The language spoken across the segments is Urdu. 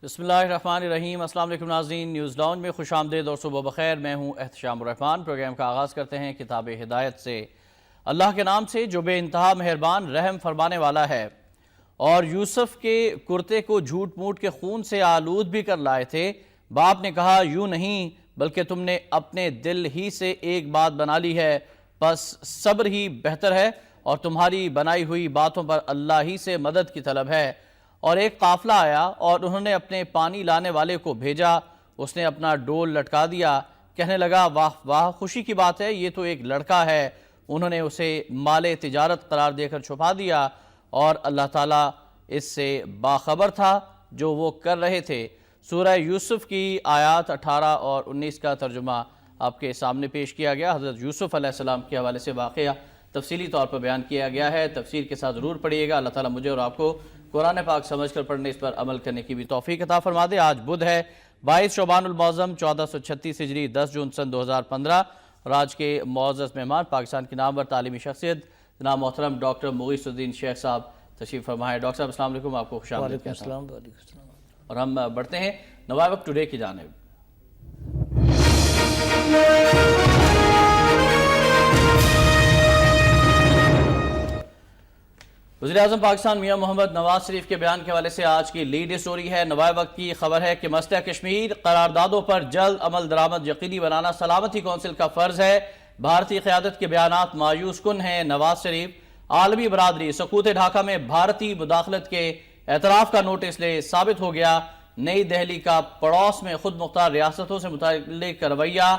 بسم اللہ الرحمن الرحیم۔ السلام علیکم ناظرین، نیوز لاؤنج میں خوش آمدید اور صبح بخیر۔ میں ہوں احتشام الرحمن۔ پروگرام کا آغاز کرتے ہیں کتاب ہدایت سے۔ اللہ کے نام سے جو بے انتہا مہربان رحم فرمانے والا ہے۔ اور یوسف کے کرتے کو جھوٹ موٹ کے خون سے آلود بھی کر لائے تھے۔ باپ نے کہا یوں نہیں، بلکہ تم نے اپنے دل ہی سے ایک بات بنا لی ہے، بس صبر ہی بہتر ہے، اور تمہاری بنائی ہوئی باتوں پر اللہ ہی سے مدد کی طلب ہے۔ اور ایک قافلہ آیا اور انہوں نے اپنے پانی لانے والے کو بھیجا، اس نے اپنا ڈول لٹکا دیا، کہنے لگا واہ واہ، خوشی کی بات ہے، یہ تو ایک لڑکا ہے۔ انہوں نے اسے مال تجارت قرار دے کر چھپا دیا، اور اللہ تعالیٰ اس سے باخبر تھا جو وہ کر رہے تھے۔ سورہ یوسف کی آیات 18 اور 19 کا ترجمہ آپ کے سامنے پیش کیا گیا۔ حضرت یوسف علیہ السلام کے حوالے سے واقعہ تفصیلی طور پر بیان کیا گیا ہے۔ تفسیر کے ساتھ ضرور پڑھیے گا۔ اللہ تعالیٰ مجھے اور آپ کو قرآن پاک سمجھ کر پڑھنے، اس پر عمل کرنے کی بھی توفیق عطا فرما دے۔ آج بدھ ہے 22 شعبان المعظم 1436 ہجری 10 جون سن 2015، اور آج کے معزز مہمان پاکستان کی نامور تعلیمی شخصیت جناب محترم ڈاکٹر مغیث الدین شیخ صاحب تشریف فرما ہے۔ ڈاکٹر صاحب السلام علیکم، آپ کو خوش آمدید کہتا ہوں۔ وعلیکم السلام۔ اور ہم بڑھتے ہیں نوائے وقت ٹوڈے کی جانب۔ وزیراعظم پاکستان میاں محمد نواز شریف کے بیان کے حوالے سے آج کی لیڈ سٹوری ہے۔ نوائے وقت کی خبر ہے کہ مسئلہ کشمیر قراردادوں پر جلد عمل درآمد یقینی بنانا سلامتی کونسل کا فرض ہے۔ بھارتی قیادت کے بیانات مایوس کن ہیں۔ نواز شریف عالمی برادری سقوط ڈھاکہ میں بھارتی مداخلت کے اعتراف کا نوٹس لے، ثابت ہو گیا نئی دہلی کا پڑوس میں خود مختار ریاستوں سے متعلق رویہ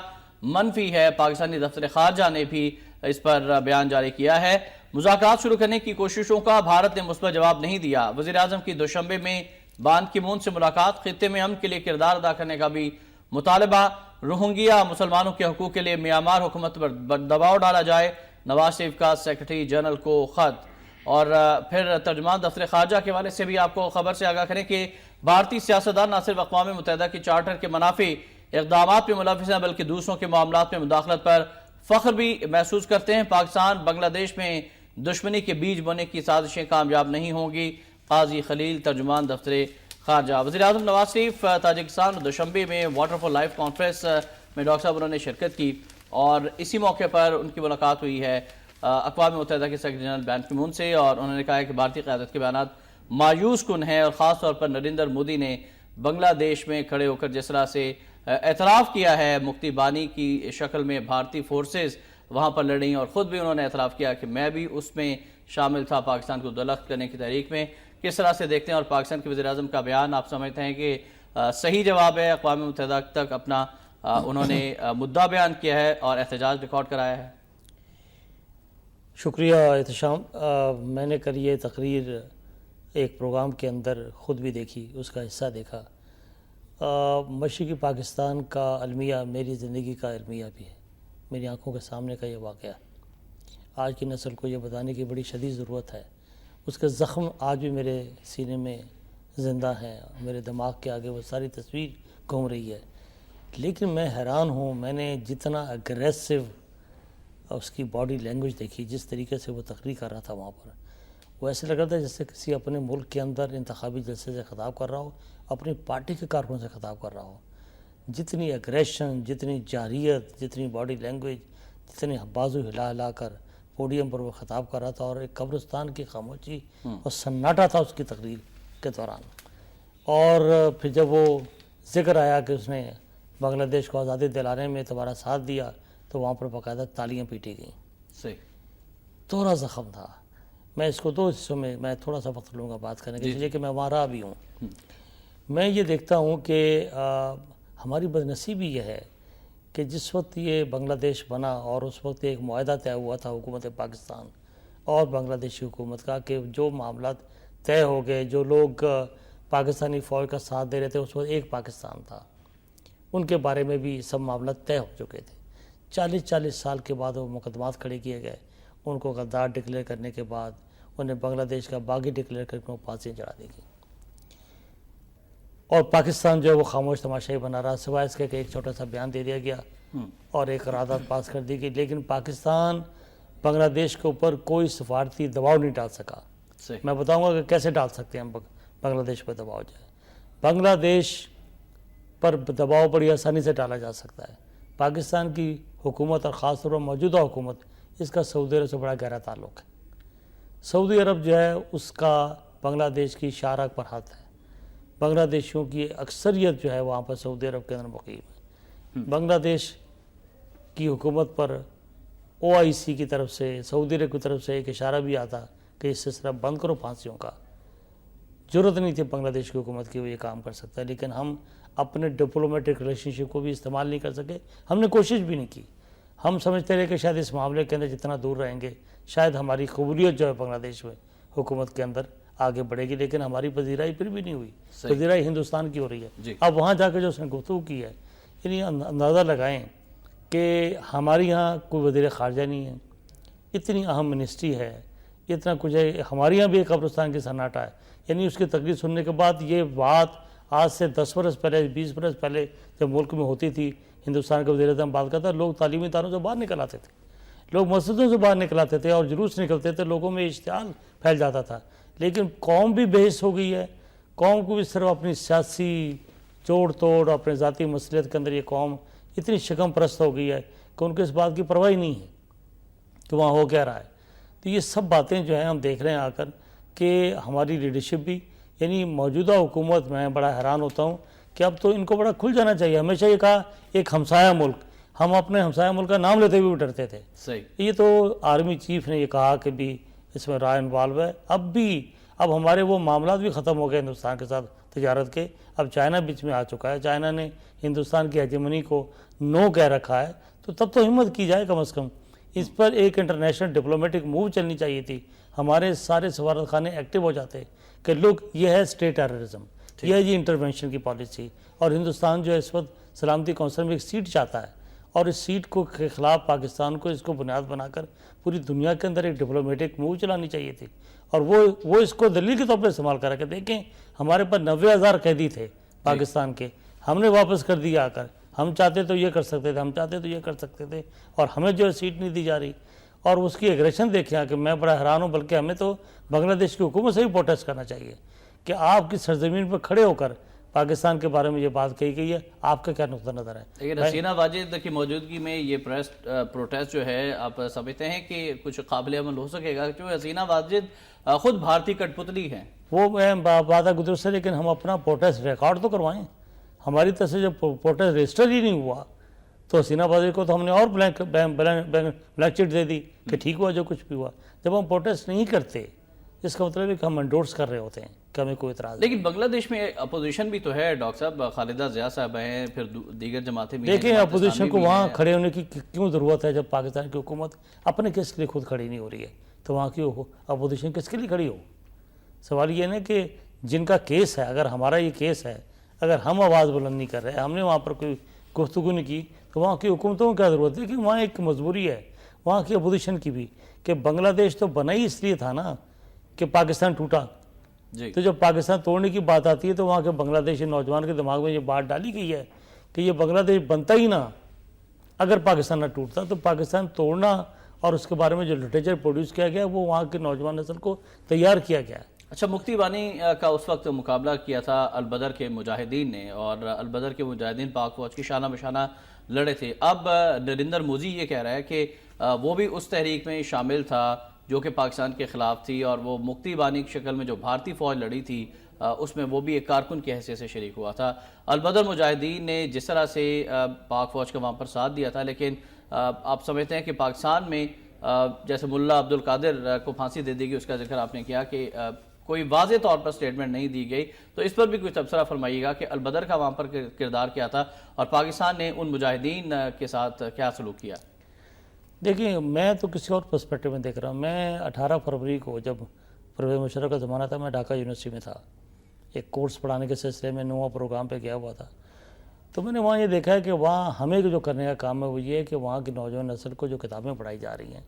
منفی ہے۔ پاکستانی دفتر خارجہ نے بھی اس پر بیان جاری کیا ہے۔ مذاکرات شروع کرنے کی کوششوں کا بھارت نے مثبت جواب نہیں دیا۔ وزیراعظم کی دوشنبے میں بان کی مون سے ملاقات، خطے میں امن کے لیے کردار ادا کرنے کا بھی مطالبہ۔ روہنگیا مسلمانوں کے حقوق کے لیے میانمار حکومت پر دباؤ ڈالا جائے، نواز شریف کا سیکرٹری جنرل کو خط۔ اور پھر ترجمان دفتر خارجہ کے حوالے سے بھی آپ کو خبر سے آگاہ کریں کہ بھارتی سیاستدان نہ صرف اقوام متحدہ کی چارٹر کے منافی اقدامات میں ملوث ہیں، بلکہ دوسروں کے معاملات میں مداخلت پر فخر بھی محسوس کرتے ہیں۔ پاکستان بنگلہ دیش میں دشمنی کے بیج بونے کی سازشیں کامیاب نہیں ہوں گی، قاضی خلیل ترجمان دفتر خارجہ۔ وزیراعظم نواز شریف تاجکستان دوشنبے میں واٹر فار لائف کانفرنس میں ڈاکٹر صاحب انہوں نے شرکت کی، اور اسی موقع پر ان کی ملاقات ہوئی ہے اقوام متحدہ کے سیکرٹری جنرل بان کی مون سے، اور انہوں نے کہا ہے کہ بھارتی قیادت کے بیانات مایوس کن ہیں، اور خاص طور پر نریندر مودی نے بنگلہ دیش میں کھڑے ہو کر جس طرح سے اعتراف کیا ہے مکتی بانی کی شکل میں بھارتی فورسز وہاں پر لڑیں، اور خود بھی انہوں نے اعتراف کیا کہ میں بھی اس میں شامل تھا پاکستان کو دلخت کرنے کی تحریک میں۔ کس طرح سے دیکھتے ہیں، اور پاکستان کے وزیراعظم کا بیان آپ سمجھتے ہیں کہ صحیح جواب ہے؟ اقوام متحدہ تک اپنا انہوں نے مدعا بیان کیا ہے اور احتجاج ریکارڈ کرایا ہے۔ شکریہ احتشام۔ میں نے کل یہ تقریر ایک پروگرام کے اندر خود بھی دیکھی، اس کا حصہ دیکھا۔ مشرقی پاکستان کا المیہ میری زندگی کا المیہ بھی ہے، میری آنکھوں کے سامنے کا یہ واقعہ۔ آج کی نسل کو یہ بتانے کی بڑی شدید ضرورت ہے۔ اس کے زخم آج بھی میرے سینے میں زندہ ہیں، میرے دماغ کے آگے وہ ساری تصویر گھوم رہی ہے۔ لیکن میں حیران ہوں، میں نے جتنا اگریسو اس کی باڈی لینگویج دیکھی، جس طریقے سے وہ تقریر کر رہا تھا وہاں پر، وہ ایسے لگ رہا تھا جیسے کسی اپنے ملک کے اندر انتخابی جلسے سے خطاب کر رہا ہو، اپنی پارٹی کے کارکنوں سے خطاب کر رہا ہو۔ جتنی اگریشن، جتنی جارحیت، جتنی باڈی لینگویج، جتنی بازو ہلا ہلا کر پوڈیم پر وہ خطاب کر رہا تھا، اور ایک قبرستان کی خاموشی اور سناٹا تھا اس کی تقریر کے دوران۔ اور پھر جب وہ ذکر آیا کہ اس نے بنگلہ دیش کو آزادی دلانے میں تمہارا ساتھ دیا، تو وہاں پر باقاعدہ تالیاں پیٹی گئیں۔ صحیح، تھوڑا زخم تھا۔ میں اس کو دو حصوں میں تھوڑا سا وقت لوں گا بات کرنے کے لیے، کہ میں وہاں رہا بھی ہوں۔ میں یہ دیکھتا ہوں کہ ہماری بدنصیبی یہ ہے کہ جس وقت یہ بنگلہ دیش بنا، اور اس وقت ایک معاہدہ طے ہوا تھا حکومت پاکستان اور بنگلہ دیشی حکومت کا، کہ جو معاملات طے ہو گئے، جو لوگ پاکستانی فوج کا ساتھ دے رہے تھے، اس وقت ایک پاکستان تھا، ان کے بارے میں بھی سب معاملات طے ہو چکے تھے۔ 40 سال کے بعد وہ مقدمات کھڑے کیے گئے، ان کو غدار ڈکلیئر کرنے کے بعد انہیں بنگلہ دیش کا باغی ڈکلیئر کر کے وہ پھانسیاں چڑھا دی گئی، اور پاکستان جو ہے وہ خاموش تماشائی بنا رہا، سوائے اس کے کہ ایک چھوٹا سا بیان دے دیا گیا اور ایک قرارداد پاس کر دی گئی، لیکن پاکستان بنگلہ دیش کے اوپر کوئی سفارتی دباؤ نہیں ڈال سکا۔ میں بتاؤں گا کہ کیسے ڈال سکتے ہیں ہم بنگلہ دیش پر دباؤ جائے۔ بنگلہ دیش پر دباؤ بڑی آسانی سے ڈالا جا سکتا ہے. پاکستان کی حکومت اور خاص طور پر موجودہ حکومت اس کا سعودی عرب سے بڑا گہرا تعلق ہے. سعودی عرب جو ہے اس کا بنگلہ دیش کی شاہراہ پر ہاتھ ہے. بنگلہ دیشیوں کی اکثریت جو ہے وہاں پر سعودی عرب کے اندر مقیم ہے. بنگلہ دیش کی حکومت پر OIC کی طرف سے سعودی عرب کی طرف سے ایک اشارہ بھی آتا کہ اس سلسلہ بند کرو پھانسیوں کا. ضرورت نہیں تھی بنگلہ دیش کی حکومت کی وہ یہ کام کر سکتا ہے، لیکن ہم اپنے ڈپلومیٹک ریلیشن شپ کو بھی استعمال نہیں کر سکے. ہم نے کوشش بھی نہیں کی. ہم سمجھتے رہے کہ شاید اس معاملے کے اندر جتنا دور رہیں گے شاید ہماری قبولیت جو ہے بنگلہ دیش میں حکومت کے اندر آگے بڑھے گی، لیکن ہماری پذیرائی پھر بھی نہیں ہوئی. پذیرائی ہندوستان کی ہو رہی ہے. اب وہاں جا کے جو اس نے گفتگو کی ہے، یعنی اندازہ لگائیں کہ ہمارے یہاں کوئی وزیر خارجہ نہیں ہے، اتنی اہم منسٹری ہے، اتنا کچھ ہے. ہمارے یہاں بھی ایک قبرستان کی سناٹا ہے. یعنی اس کی تقریر سننے کے بعد یہ بات آج سے 10 برس پہلے 20 برس پہلے جب ملک میں ہوتی تھی، ہندوستان کے وزیر اعظم بات کرتا، لوگ تعلیمی اداروں سے باہر نکل آتے تھے، لوگ مسجدوں سے باہر نکل آتے تھے اور جلوس نکلتے تھے، لوگوں میں اشتعال پھیل جاتا تھا. لیکن قوم بھی بحث ہو گئی ہے. قوم کو بھی صرف اپنی سیاسی جوڑ توڑ اپنے ذاتی مصلحت کے اندر یہ قوم اتنی شکم پرست ہو گئی ہے کہ ان کو اس بات کی پرواہ ہی نہیں ہے کہ وہاں ہو کیا رہا ہے. تو یہ سب باتیں جو ہیں ہم دیکھ رہے ہیں آ کر کہ ہماری لیڈرشپ بھی، یعنی موجودہ حکومت میں بڑا حیران ہوتا ہوں کہ اب تو ان کو بڑا کھل جانا چاہیے. ہمیشہ یہ کہا ایک ہمسایہ ملک، ہم اپنے ہمسایہ ملک کا نام لیتے ہوئے بھی ڈرتے تھے. یہ تو آرمی چیف نے یہ کہا کہ بھی اس میں رائے انوالو ہے. اب ہمارے وہ معاملات بھی ختم ہو گئے ہندوستان کے ساتھ تجارت کے. اب چائنا بیچ میں آ چکا ہے. چائنا نے ہندوستان کی ہیجمنی کو نو کہہ رکھا ہے. تو تب تو ہمت کی جائے کم از کم. اس پر ایک انٹرنیشنل ڈپلومیٹک موو چلنی چاہیے تھی. ہمارے سارے سفارت خانے ایکٹیو ہو جاتے کہ لوگ یہ ہے اسٹیٹ ٹیررزم، یہ ہے جی انٹرونشن کی پالیسی. اور ہندوستان جو ہے اس وقت سلامتی کونسل میں ایک سیٹ چاہتا ہے اور اس سیٹ کو کے خلاف پاکستان کو اس کو بنیاد بنا کر پوری دنیا کے اندر ایک ڈپلومیٹک موو چلانی چاہیے تھی. اور وہ اس کو دلیل کے طور پر استعمال کرا کہ دیکھیں ہمارے پر 90,000 قیدی تھے پاکستان کے، ہم نے واپس کر دیا آ کر. ہم چاہتے تو یہ کر سکتے تھے، ہم چاہتے تو یہ کر سکتے تھے، اور ہمیں جو ہے سیٹ نہیں دی جا رہی. اور اس کی ایگریشن دیکھیں کہ میں بڑا حیران ہوں. بلکہ ہمیں تو بنگلہ دیش کی حکومت سے بھی پروٹیسٹ کرنا چاہیے کہ آپ کی سرزمین پر کھڑے ہو کر پاکستان کے بارے میں یہ بات کہی گئی ہے، آپ کا کیا نقطہ نظر ہے؟ لیکن حسینہ واجد کی موجودگی میں یہ پروٹیسٹ جو ہے آپ سمجھتے ہیں کہ کچھ قابل عمل ہو سکے گا؟ کیونکہ حسینہ واجد خود بھارتی کٹ پتلی ہیں. وہ بات گزر سے، لیکن ہم اپنا پروٹیسٹ ریکارڈ تو کروائیں. ہماری طرف سے جب پروٹیسٹ رجسٹر ہی نہیں ہوا تو حسینہ واجد کو تو ہم نے اور بلینک چٹ دے دی کہ ٹھیک ہوا جو کچھ بھی ہوا. جب ہم پروٹیسٹ نہیں کرتے اس کا مطلب ہے کہ ہم انڈورس کر رہے ہوتے ہیں کہ ہمیں کوئی اعتراض نہیں. لیکن بنگلہ دیش میں اپوزیشن بھی تو ہے ڈاکٹر صاحب. خالدہ ضیاء صاحب ہیں، پھر دیگر جماعتیں بھی ہیں. دیکھیں اپوزیشن کو وہاں کھڑے ہونے کی کیوں ضرورت ہے جب پاکستان کی حکومت اپنے کیس کے لیے خود کھڑی نہیں ہو رہی ہے؟ تو وہاں کی اپوزیشن کس کے لیے کھڑی ہو؟ سوال یہ ہے کہ جن کا کیس ہے، اگر ہمارا یہ کیس ہے، اگر ہم آواز بلند نہیں کر رہے، ہم نے وہاں پر کوئی گفتگو نہیں کی، تو وہاں کی حکومتوں کو کیا ضرورت ہے؟ کہ وہاں ایک مجبوری ہے وہاں کی اپوزیشن کی بھی کہ بنگلہ دیش تو بنا ہی اس لیے تھا نا کہ پاکستان ٹوٹا. تو جب پاکستان توڑنے کی بات آتی ہے تو وہاں کے بنگلہ دیشی نوجوان کے دماغ میں یہ بات ڈالی گئی ہے کہ یہ بنگلہ دیش بنتا ہی نہ اگر پاکستان نہ ٹوٹتا. تو پاکستان توڑنا اور اس کے بارے میں جو لٹریچر پروڈیوس کیا گیا وہ وہاں کے نوجوان نسل کو تیار کیا گیا ہے. اچھا، مفتی بانی کا اس وقت مقابلہ کیا تھا البدر کے مجاہدین نے، اور البدر کے مجاہدین پاک فوج کی شانہ بشانہ لڑے تھے. اب نریندر مودی یہ کہہ رہا ہے کہ وہ بھی اس تحریک میں شامل تھا جو کہ پاکستان کے خلاف تھی، اور وہ مفتی بانی کی شکل میں جو بھارتی فوج لڑی تھی اس میں وہ بھی ایک کارکن کی حیثیت سے شریک ہوا تھا. البدر مجاہدین نے جس طرح سے پاک فوج کا وہاں پر ساتھ دیا تھا، لیکن آپ سمجھتے ہیں کہ پاکستان میں جیسے ملا عبد القادر کو پھانسی دے دی گئی، اس کا ذکر آپ نے کیا کہ کوئی واضح طور پر سٹیٹمنٹ نہیں دی گئی، تو اس پر بھی کچھ تبصرہ فرمائیے گا کہ البدر کا وہاں پر کردار کیا تھا اور پاکستان نے ان مجاہدین کے ساتھ کیا سلوک کیا؟ دیکھیں میں تو کسی اور پرسپیکٹو میں دیکھ رہا ہوں. میں 18 فروری کو جب پرویز مشرف کا زمانہ تھا، میں ڈھاکہ یونیورسٹی میں تھا، ایک کورس پڑھانے کے سلسلے میں 9واں پروگرام پہ گیا ہوا تھا. تو میں نے وہاں یہ دیکھا ہے کہ وہاں ہمیں جو کرنے کا کام ہے وہ یہ ہے کہ وہاں کی نوجوان نسل کو جو کتابیں پڑھائی جا رہی ہیں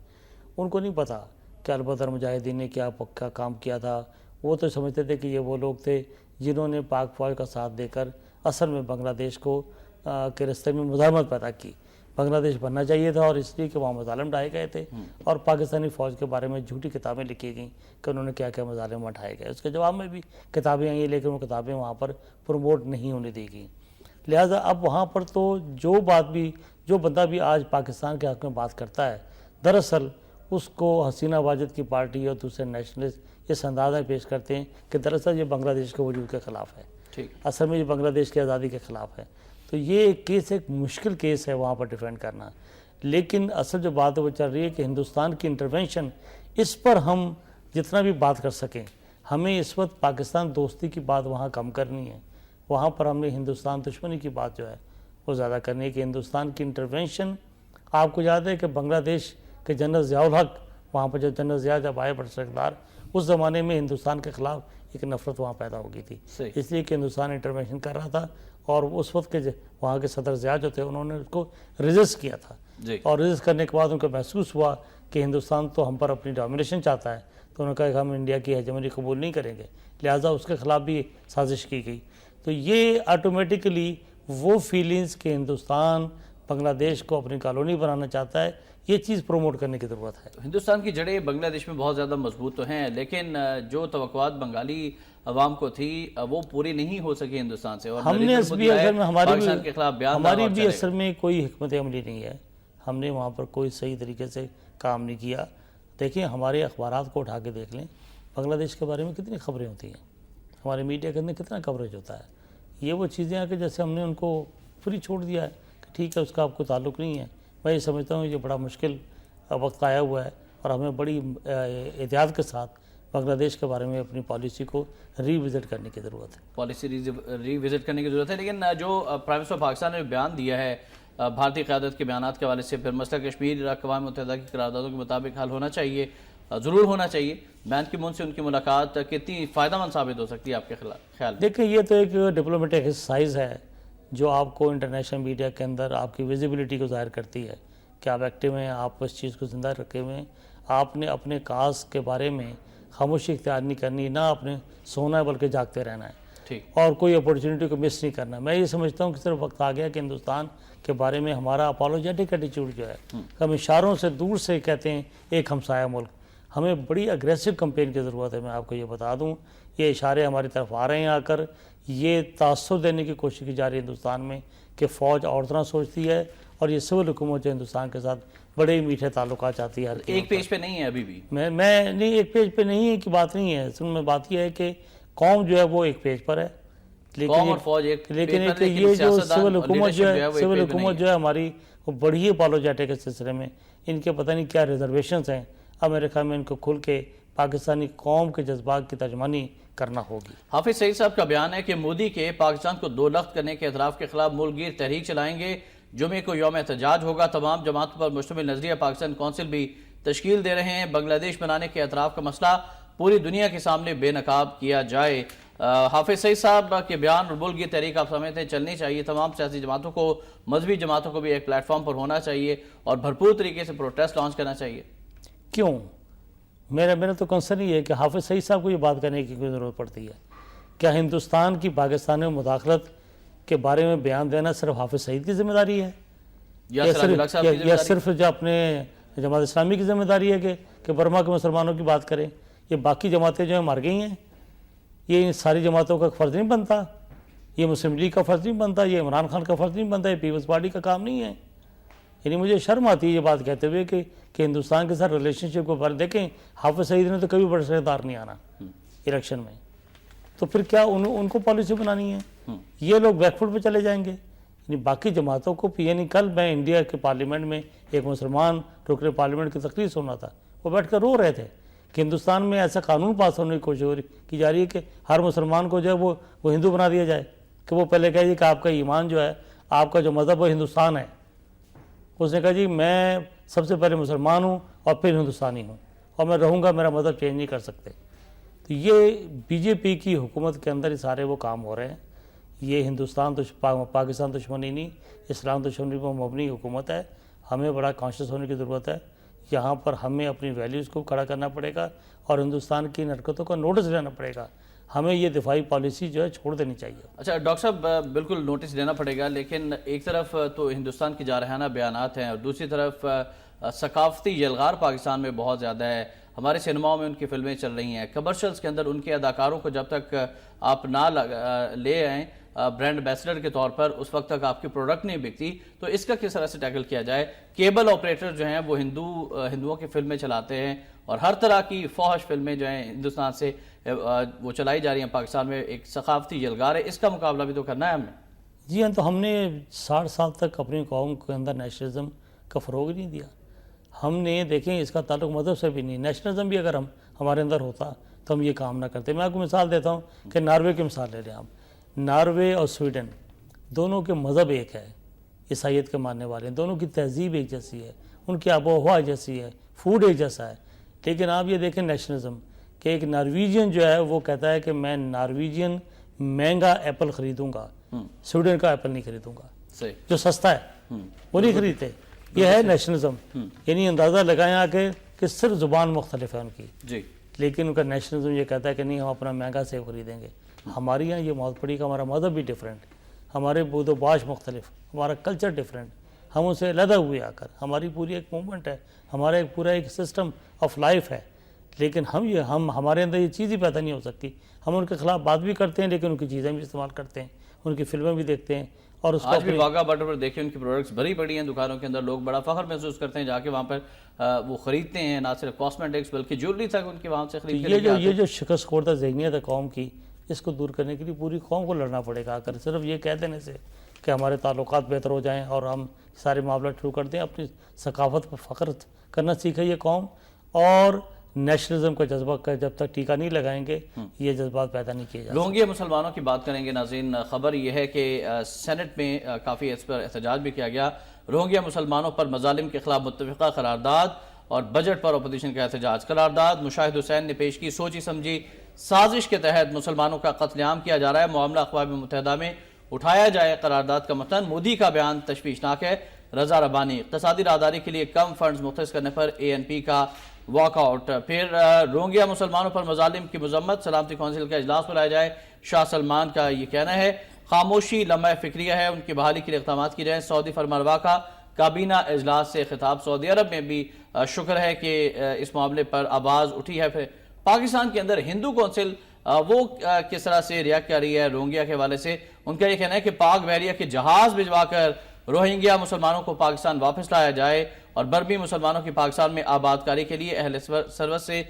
ان کو نہیں پتہ کہ البدر مجاہدین نے کیا پکا کام کیا تھا. وہ تو سمجھتے تھے کہ یہ وہ لوگ تھے جنہوں نے پاک فوج کا ساتھ دے کر اصل میں بنگلہ دیش کو کے راستے میں مزاحمت پیدا کی. بنگلہ دیش بننا چاہیے تھا، اور اس لیے کہ وہاں مظالم ڈھائے گئے تھے اور پاکستانی فوج کے بارے میں جھوٹی کتابیں لکھی گئیں کہ انہوں نے کیا کیا مظالم اٹھائے گئے. اس کے جواب میں بھی کتابیں آئیں لیکن وہ کتابیں وہاں پر پروموٹ نہیں ہونے دی گئیں. لہٰذا اب وہاں پر تو جو بندہ بھی آج پاکستان کے حق میں بات کرتا ہے، دراصل اس کو حسینہ واجد کی پارٹی اور دوسرے نیشنلسٹ اس انداز میں پیش کرتے ہیں کہ دراصل یہ بنگلہ دیش کے وجود کے خلاف ہے، اصل میں یہ بنگلہ دیش کی آزادی کے خلاف ہے. تو یہ کیس ایک مشکل کیس ہے وہاں پر ڈیفینڈ کرنا. لیکن اصل جو بات ہے وہ چل رہی ہے کہ ہندوستان کی انٹرونشن، اس پر ہم جتنا بھی بات کر سکیں، ہمیں اس وقت پاکستان دوستی کی بات وہاں کم کرنی ہے. وہاں پر ہم نے ہندوستان دشمنی کی بات جو ہے وہ زیادہ کرنی ہے کہ ہندوستان کی انٹرونشن. آپ کو یاد ہے کہ بنگلہ دیش کے جنرل ضیاء الحق، وہاں پر جو جنرل ضیاء جب آئے بڑے اقتدار، اس زمانے میں ہندوستان کے خلاف ایک نفرت وہاں پیدا ہو گئی تھی، اس لیے کہ ہندوستان انٹرونشن کر رہا تھا. اور اس وقت کے وہاں کے صدر ضیاء جو تھے انہوں نے اس کو ریزسٹ کیا تھا، اور ریزسٹ کرنے کے بعد ان کو محسوس ہوا کہ ہندوستان تو ہم پر اپنی ڈومینیشن چاہتا ہے، تو انہوں نے کہا کہ ہم انڈیا کی ہیجمنی قبول نہیں کریں گے، لہٰذا اس کے خلاف بھی سازش کی گئی. تو یہ آٹومیٹکلی وہ فیلنگز کہ ہندوستان بنگلہ دیش کو اپنی کالونی بنانا چاہتا ہے، یہ چیز پروموٹ کرنے کی ضرورت ہے. ہندوستان کی جڑیں بنگلہ دیش میں بہت زیادہ مضبوط تو ہیں، لیکن جو توقعات بنگالی عوام کو تھی وہ پوری نہیں ہو سکی ہندوستان سے. اور ہم نے اس بھی اصل میں ہماری بھی اصل میں میں کوئی حکمت عملی نہیں ہے. ہم نے وہاں پر کوئی صحیح طریقے سے کام نہیں کیا. دیکھیں ہمارے اخبارات کو اٹھا کے دیکھ لیں، بنگلہ دیش کے بارے میں کتنی خبریں ہوتی ہیں، ہمارے میڈیا کے اندر کتنا کوریج ہوتا ہے. یہ وہ چیزیں ہیں کہ جیسے ہم نے ان کو فری چھوڑ دیا ہے کہ ٹھیک ہے اس کا آپ کو تعلق نہیں ہے. میں یہ سمجھتا ہوں یہ بڑا مشکل وقت آیا ہوا ہے اور ہمیں بڑی احتیاط کے ساتھ بنگلہ دیش کے بارے میں اپنی پالیسی کو ری وزٹ کرنے کی ضرورت ہے. پالیسی ری وزٹ کرنے کی ضرورت ہے. لیکن جو پرائم منسٹر پاکستان نے بیان دیا ہے بھارتی قیادت کے بیانات کے حوالے سے، پھر مسئلہ کشمیر اقوام متحدہ کی قراردادوں کے مطابق حل ہونا چاہیے، ضرور ہونا چاہیے. بیان کی مون سے ان کی ملاقات کتنی فائدہ مند ثابت ہو سکتی ہے آپ کے خیال؟ دیکھیں یہ تو ایک ڈپلومیٹک ایکسرسائز ہے جو آپ کو انٹرنیشنل میڈیا کے اندر آپ کی ویزیبلٹی کو ظاہر کرتی ہے کہ آپ ایکٹیو ہیں، آپ اس چیز کو زندہ رکھے ہوئے ہیں. آپ نے اپنے کاز کے بارے میں خاموشی اختیار نہیں کرنی، نہ اپنے سونا ہے بلکہ جاگتے رہنا ہے، اور کوئی اپورچونٹی کو مس نہیں کرنا. میں یہ سمجھتا ہوں کہ صرف وقت آ گیا کہ ہندوستان کے بارے میں ہمارا اپالوجیٹک ایٹیچیوڈ جو ہے، ہم اشاروں سے دور سے کہتے ہیں ایک ہمسایہ ملک، ہمیں بڑی اگریسو کمپین کی ضرورت ہے. میں آپ کو یہ بتا دوں، یہ اشارے ہماری طرف آ رہے ہیں آ کر، یہ تاثر دینے کی کوشش کی جا رہی ہے ہندوستان میں کہ فوج اور طرح سوچتی ہے، اور یہ سول حکومت جو ہندوستان کے ساتھ بڑے میٹھے تعلقات چاہتی ہے. ایک پیج پہ نہیں ہے ابھی بھی، میں نہیں، ایک پیج پہ نہیں ہے کی بات نہیں ہے. اصل میں بات یہ ہے کہ قوم جو ہے وہ ایک پیج پر ہے، لیکن یہ جو سول حکومت جو ہے ہماری، وہ بڑی اپالوجیٹک کے سلسلے میں ان کے پتہ نہیں کیا ریزرویشنز ہیں. امریکہ میں ان کو کھل کے پاکستانی قوم کے جذبات کی ترجمانی کرنا ہوگی. حافظ سعید صاحب کا بیان ہے کہ مودی کے پاکستان کو دو لخت کرنے کے اعتراف کے خلاف ملک گیر تحریک چلائیں گے. جمعے کو یوم احتجاج ہوگا. تمام جماعتوں پر مشتمل نظریہ پاکستان کونسل بھی تشکیل دے رہے ہیں. بنگلہ دیش بنانے کے اعتراف کا مسئلہ پوری دنیا کے سامنے بے نقاب کیا جائے. حافظ سعید صاحب کے بیان اور ملک گیر تحریک آپ سمجھتے ہیں چلنی چاہیے، تمام سیاسی جماعتوں کو، مذہبی جماعتوں کو بھی ایک پلیٹ فارم پر ہونا چاہیے اور بھرپور طریقے سے پروٹیسٹ لانچ کرنا چاہیے؟ کیوں؟ میرا تو کنسرن یہ ہے کہ حافظ سعید صاحب کو یہ بات کرنے کی کوئی ضرورت پڑتی ہے؟ کیا ہندوستان کی پاکستان میں مداخلت کے بارے میں بیان دینا صرف حافظ سعید کی ذمہ داری ہے، یا صرف جو اپنے جماعت اسلامی کی ذمہ داری ہے کہ برما کے مسلمانوں کی بات کریں؟ یہ باقی جماعتیں جو ہیں مر گئی ہیں، یہ ساری جماعتوں کا فرض نہیں بنتا، یہ مسلم لیگ کا فرض نہیں بنتا، یہ عمران خان کا فرض نہیں بنتا، یہ پیپلز پارٹی کا کام نہیں ہے. یعنی مجھے شرم آتی ہے یہ بات کہتے ہوئے کہ ہندوستان کے ساتھ ریلیشن شپ کو دیکھیں. حافظ سعید نے تو کبھی بڑے سردار نہیں آنا الیکشن میں، تو پھر کیا ان کو پالیسی بنانی ہے؟ یہ لوگ بیک فوٹ پہ چلے جائیں گے. یعنی باقی جماعتوں کو، یعنی کل میں انڈیا کے پارلیمنٹ میں ایک مسلمان رکن پارلیمنٹ کی تقریر سنا تھا، وہ بیٹھ کر رو رہے تھے کہ ہندوستان میں ایسا قانون پاس ہونے کی کوشش کی جا رہی ہے کہ ہر مسلمان کو جو ہے وہ ہندو بنا دیا جائے، کہ وہ پہلے کہہ کہ آپ کا ایمان جو ہے، آپ کا جو مذہب وہ ہندوستان ہے. اس نے کہا جی میں سب سے پہلے مسلمان ہوں اور پھر ہندوستانی ہوں، اور میں رہوں گا، میرا مذہب چینج نہیں کر سکتے. تو یہ بی جے پی کی حکومت کے اندر یہ سارے وہ کام ہو رہے ہیں. یہ ہندوستان پاکستان دشمنی نہیں، اسلام دشمنی پر مبنی حکومت ہے. ہمیں بڑا کانشیس ہونے کی ضرورت ہے. یہاں پر ہمیں اپنی ویلیوز کو کھڑا کرنا پڑے گا اور ہندوستان کی حرکتوں کا نوٹس لینا پڑے گا. ہمیں یہ دفاعی پالیسی جو ہے چھوڑ دینی چاہیے۔ اچھا ڈاکٹر صاحب، بالکل نوٹس دینا پڑے گا، لیکن ایک طرف تو ہندوستان کی جارحانہ بیانات ہیں اور دوسری طرف ثقافتی یلغار پاکستان میں بہت زیادہ ہے۔ ہمارے سینماؤں میں ان کی فلمیں چل رہی ہیں، کمرشلز کے اندر ان کے اداکاروں کو جب تک آپ نہ لے آئیں برانڈ ایمبیسڈر کے طور پر، اس وقت تک آپ کی پروڈکٹ نہیں بکتی۔ تو اس کا کس طرح سے ٹیکل کیا جائے؟ کیبل آپریٹر جو ہیں وہ ہندوؤں کی فلمیں چلاتے ہیں اور ہر طرح کی فوحش فلمیں جو ہیں ہندوستان سے وہ چلائی جا رہی ہیں پاکستان میں، ایک ثقافتی یلغار ہے، اس کا مقابلہ بھی تو کرنا ہے ہم نے۔ جی ہاں، تو ہم نے 60 سال تک اپنی قوم کے اندر نیشنلزم کا فروغ نہیں دیا۔ ہم نے دیکھیں اس کا تعلق مذہب سے بھی نہیں، نیشنلزم بھی اگر ہمارے اندر ہوتا تو ہم یہ کام نہ کرتے۔ میں آپ کو مثال دیتا ہوں کہ ناروے کی مثال لے لیں آپ۔ ناروے اور سویڈن دونوں کے مذہب ایک ہے، عیسائیت کے ماننے والے ہیں، دونوں کی تہذیب ایک جیسی ہے، ان کی آب و ہوا جیسی ہے، فوڈ ایک جیسا ہے، لیکن آپ یہ دیکھیں نیشنلزم کہ ایک نارویجین جو ہے وہ کہتا ہے کہ میں نارویجین مہنگا ایپل خریدوں گا، سویڈن کا ایپل نہیں خریدوں گا، جو سستا ہے وہ نہیں خریدتے۔ یہ ہے نیشنلزم، یعنی اندازہ لگائیں آکے کہ صرف زبان مختلف ہے ان کی، لیکن ان کا نیشنلزم یہ کہتا ہے کہ نہیں ہم اپنا مہنگا سیب خریدیں گے۔ ہماری یہاں یہ بہت بڑی کہ ہمارا مذہب بھی ڈیفرنٹ، ہمارے بود و باش مختلف، ہمارا کلچر ڈیفرنٹ، ہم ان سے علیحدہ ہوئے آ کر، ہماری پوری ایک موومنٹ ہے، ہمارا ایک پورا ایک سسٹم آف لائف ہے، لیکن ہمارے اندر یہ چیز ہی پیدا نہیں ہو سکتی۔ ہم ان کے خلاف بات بھی کرتے ہیں لیکن ان کی چیزیں بھی استعمال کرتے ہیں، ان کی فلمیں بھی دیکھتے ہیں، اور اس کو آج بھی واگا بارڈر پر دیکھیں ان کی پروڈکٹس بھری پڑی ہیں دکانوں کے اندر، لوگ بڑا فخر محسوس کرتے ہیں جا کے وہاں پر وہ خریدتے ہیں، نہ صرف کاسمیٹکس بلکہ جیولری تک ان کے وہاں سے خرید کے یہ جو شکست خوردہ ذہنیت ہے قوم کی، اس کو دور کرنے کے لیے پوری قوم کو لڑنا پڑے گا۔ اگر صرف یہ کہہ دینے سے کہ ہمارے تعلقات بہتر ہو جائیں اور ہم سارے معاملات شروع کر دیں، اپنی ثقافت پر فخر کرنا سیکھے یہ قوم، اور نیشنلزم کا جذبہ کا جب تک ٹیکہ نہیں لگائیں گے یہ جذبات پیدا نہیں کیے جائیں گے۔ روہنگیا مسلمانوں کی بات کریں گے ناظرین۔ خبر یہ ہے کہ سینٹ میں کافی اس پر احتجاج بھی کیا گیا۔ روہنگیا مسلمانوں پر مظالم کے خلاف متفقہ قرارداد اور بجٹ پر اپوزیشن کا احتجاج۔ قرارداد مشاہد حسین نے پیش کی، سوچی سمجھی سازش کے تحت مسلمانوں کا قتل عام کیا جا رہا ہے، معاملہ اقوام متحدہ میں اٹھایا جائے۔ قرارداد کا متن، مودی کا بیان تشویشناک ہے۔ رضا ربانی، اقتصادی راہداری کے لیے کم فنڈز مختص کرنے پر ANP کا واک آؤٹ۔ پھر روہنگیا مسلمانوں پر مظالم کی مذمت، سلامتی کونسل کا اجلاس بلایا جائے، شاہ سلمان کا یہ کہنا ہے۔ خاموشی لمحہ فکریہ ہے، ان کی بحالی کے لیے اقدامات کی جائیں۔ سعودی فرمانروا کا کابینہ اجلاس سے خطاب۔ سعودی عرب میں بھی شکر ہے کہ اس معاملے پر آواز اٹھی ہے۔ پھر پاکستان کے اندر ہندو کونسل وہ کس طرح سے ریاکٹ کر رہی ہے روہنگیا کے حوالے سے؟ ان کا یہ کہنا ہے کہ پاک بحریہ کے جہاز بھجوا کر روہنگیا مسلمانوں کو پاکستان واپس لایا جائے اور برمی مسلمانوں کی پاکستان میں آباد کاری کے لیے اہل سروس سے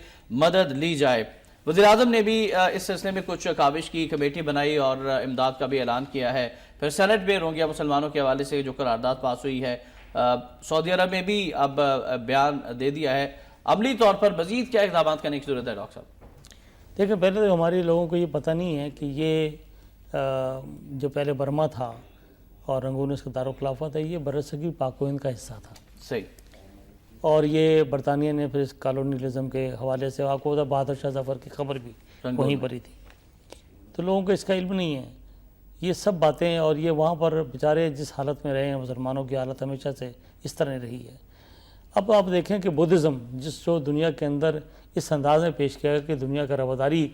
مدد لی جائے۔ وزیراعظم نے بھی اس سلسلے میں کچھ کاوش کی، کمیٹی بنائی اور امداد کا بھی اعلان کیا ہے۔ پھر سینٹ میں روہنگیا مسلمانوں کے حوالے سے جو قرارداد پاس ہوئی ہے، سعودی عرب میں بھی اب بیان دے دیا ہے۔ عملی طور پر مزید کیا اقدامات کرنے کی ضرورت ہے ڈاکٹر صاحب؟ دیکھیں، پہلے تو ہمارے لوگوں کو یہ پتہ نہیں ہے کہ یہ جو پہلے برما تھا اور رنگون اس کا دارالخلافت ہے، یہ برصغیر پاک و ہند کا حصہ تھا۔ صحیح۔ اور یہ برطانیہ نے پھر اس کالونیلزم کے حوالے سے آپ کو بہادر شاہ ظفر کی خبر بھی وہیں پر ہی تھی، تو لوگوں کو اس کا علم نہیں ہے یہ سب باتیں، اور یہ وہاں پر بیچارے جس حالت میں رہے ہیں، مسلمانوں کی حالت ہمیشہ سے اس طرح رہی ہے۔ اب آپ دیکھیں کہ بدھزم جو دنیا کے اندر اس انداز میں پیش کیا ہے کہ دنیا کا رواداری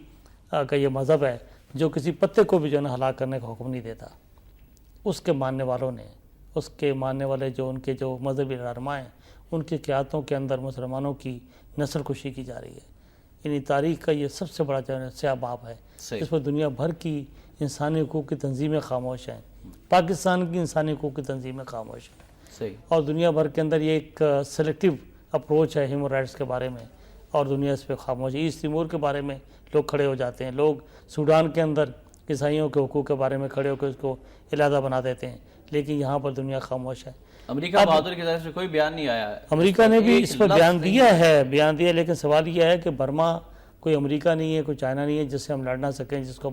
کا یہ مذہب ہے جو کسی پتے کو بھی جو ہے نا ہلاک کرنے کا حکم نہیں دیتا، اس کے ماننے والوں نے، اس کے ماننے والے جو ان کے جو مذہبی رہنما ہیں، ان کی قیادتوں کے اندر مسلمانوں کی نسل کشی کی جا رہی ہے۔ یعنی تاریخ کا یہ سب سے بڑا جو ہے سیاہ باب ہے، اس پر دنیا بھر کی انسانی حقوق کی تنظیمیں خاموش ہیں، پاکستان کی انسانی حقوق کی تنظیمیں خاموش ہیں، اور دنیا بھر کے اندر یہ ایک سلیکٹیو اپروچ ہے ہیومن رائٹس کے بارے میں، اور دنیا اس پہ خاموش ہے۔ ایسٹ تیمور کے بارے میں لوگ کھڑے ہو جاتے ہیں، لوگ سوڈان کے اندر عیسائیوں کے حقوق کے بارے میں کھڑے ہو کے اس کو علیحدہ بنا دیتے ہیں، لیکن یہاں پر دنیا خاموش ہے۔ امریکہ بہادر کی طرف سے کوئی بیان نہیں آیا ہے۔ امریکہ نے بھی اس پر بیان دیا، لیکن سوال یہ ہے کہ برما کوئی امریکہ نہیں ہے، کوئی چائنا نہیں ہے جس سے ہم لڑ نہ سکیں، جس کو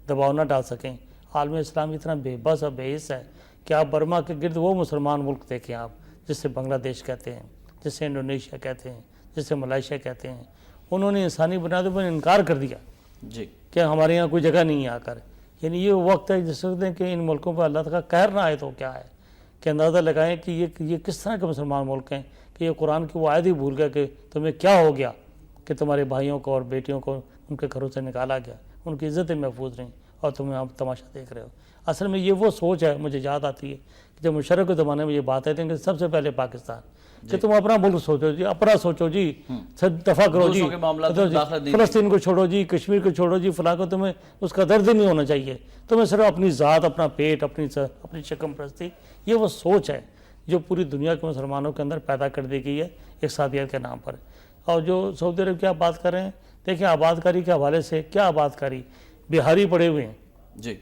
دباؤ نہ ڈال سکیں۔ عالم اسلام اتنا بے بس اور بے حس ہے کہ آپ برما کے گرد وہ مسلمان ملک دیکھیں آپ جسے بنگلہ دیش کہتے ہیں، جسے انڈونیشیا کہتے ہیں، جسے ملائیشیا کہتے ہیں، انہوں نے انسانی بنیادوں پر انکار کر دیا کہ ہمارے یہاں کوئی جگہ نہیں ہے آ کر۔ یعنی یہ وقت ہے جس وقت کہ ان ملکوں پر اللہ تعالیٰ کا قہر نہ آئے تو کیا ہے، کہ اندازہ لگائیں کہ یہ کس طرح کے مسلمان ملک ہیں کہ یہ قرآن کی وہ آیت ہی بھول گیا کہ تمہیں کیا ہو گیا کہ تمہارے بھائیوں کو اور بیٹیوں کو ان کے گھروں سے نکالا گیا۔ ان کی عزتیں محفوظ رہیں اور تمہیں آپ تماشا دیکھ رہے ہو. اصل میں یہ وہ سوچ ہے, مجھے یاد آتی ہے کہ جب مشرف کے زمانے میں یہ بات ہے کہ سب سے پہلے پاکستان, کہ تم اپنا ملک سوچو جی, اپنا سوچو جی, دفاع کرو جی, فلسطین کو چھوڑو جی, کشمیر کو چھوڑو جی, فلاں کو, تمہیں اس کا درد ہی نہیں ہونا چاہیے, تمہیں صرف اپنی ذات, اپنا پیٹ, اپنی شکم پرستی, یہ وہ سوچ ہے جو پوری دنیا کے مسلمانوں کے اندر پیدا کر دی گئی ہے اقتصادیت کے نام پر. اور جو سعودی عرب کی آپ بات کر رہے ہیں, دیکھیں آبادکاری کے حوالے سے کیا آبادکاری, بہاری پڑے ہوئے ہیں جی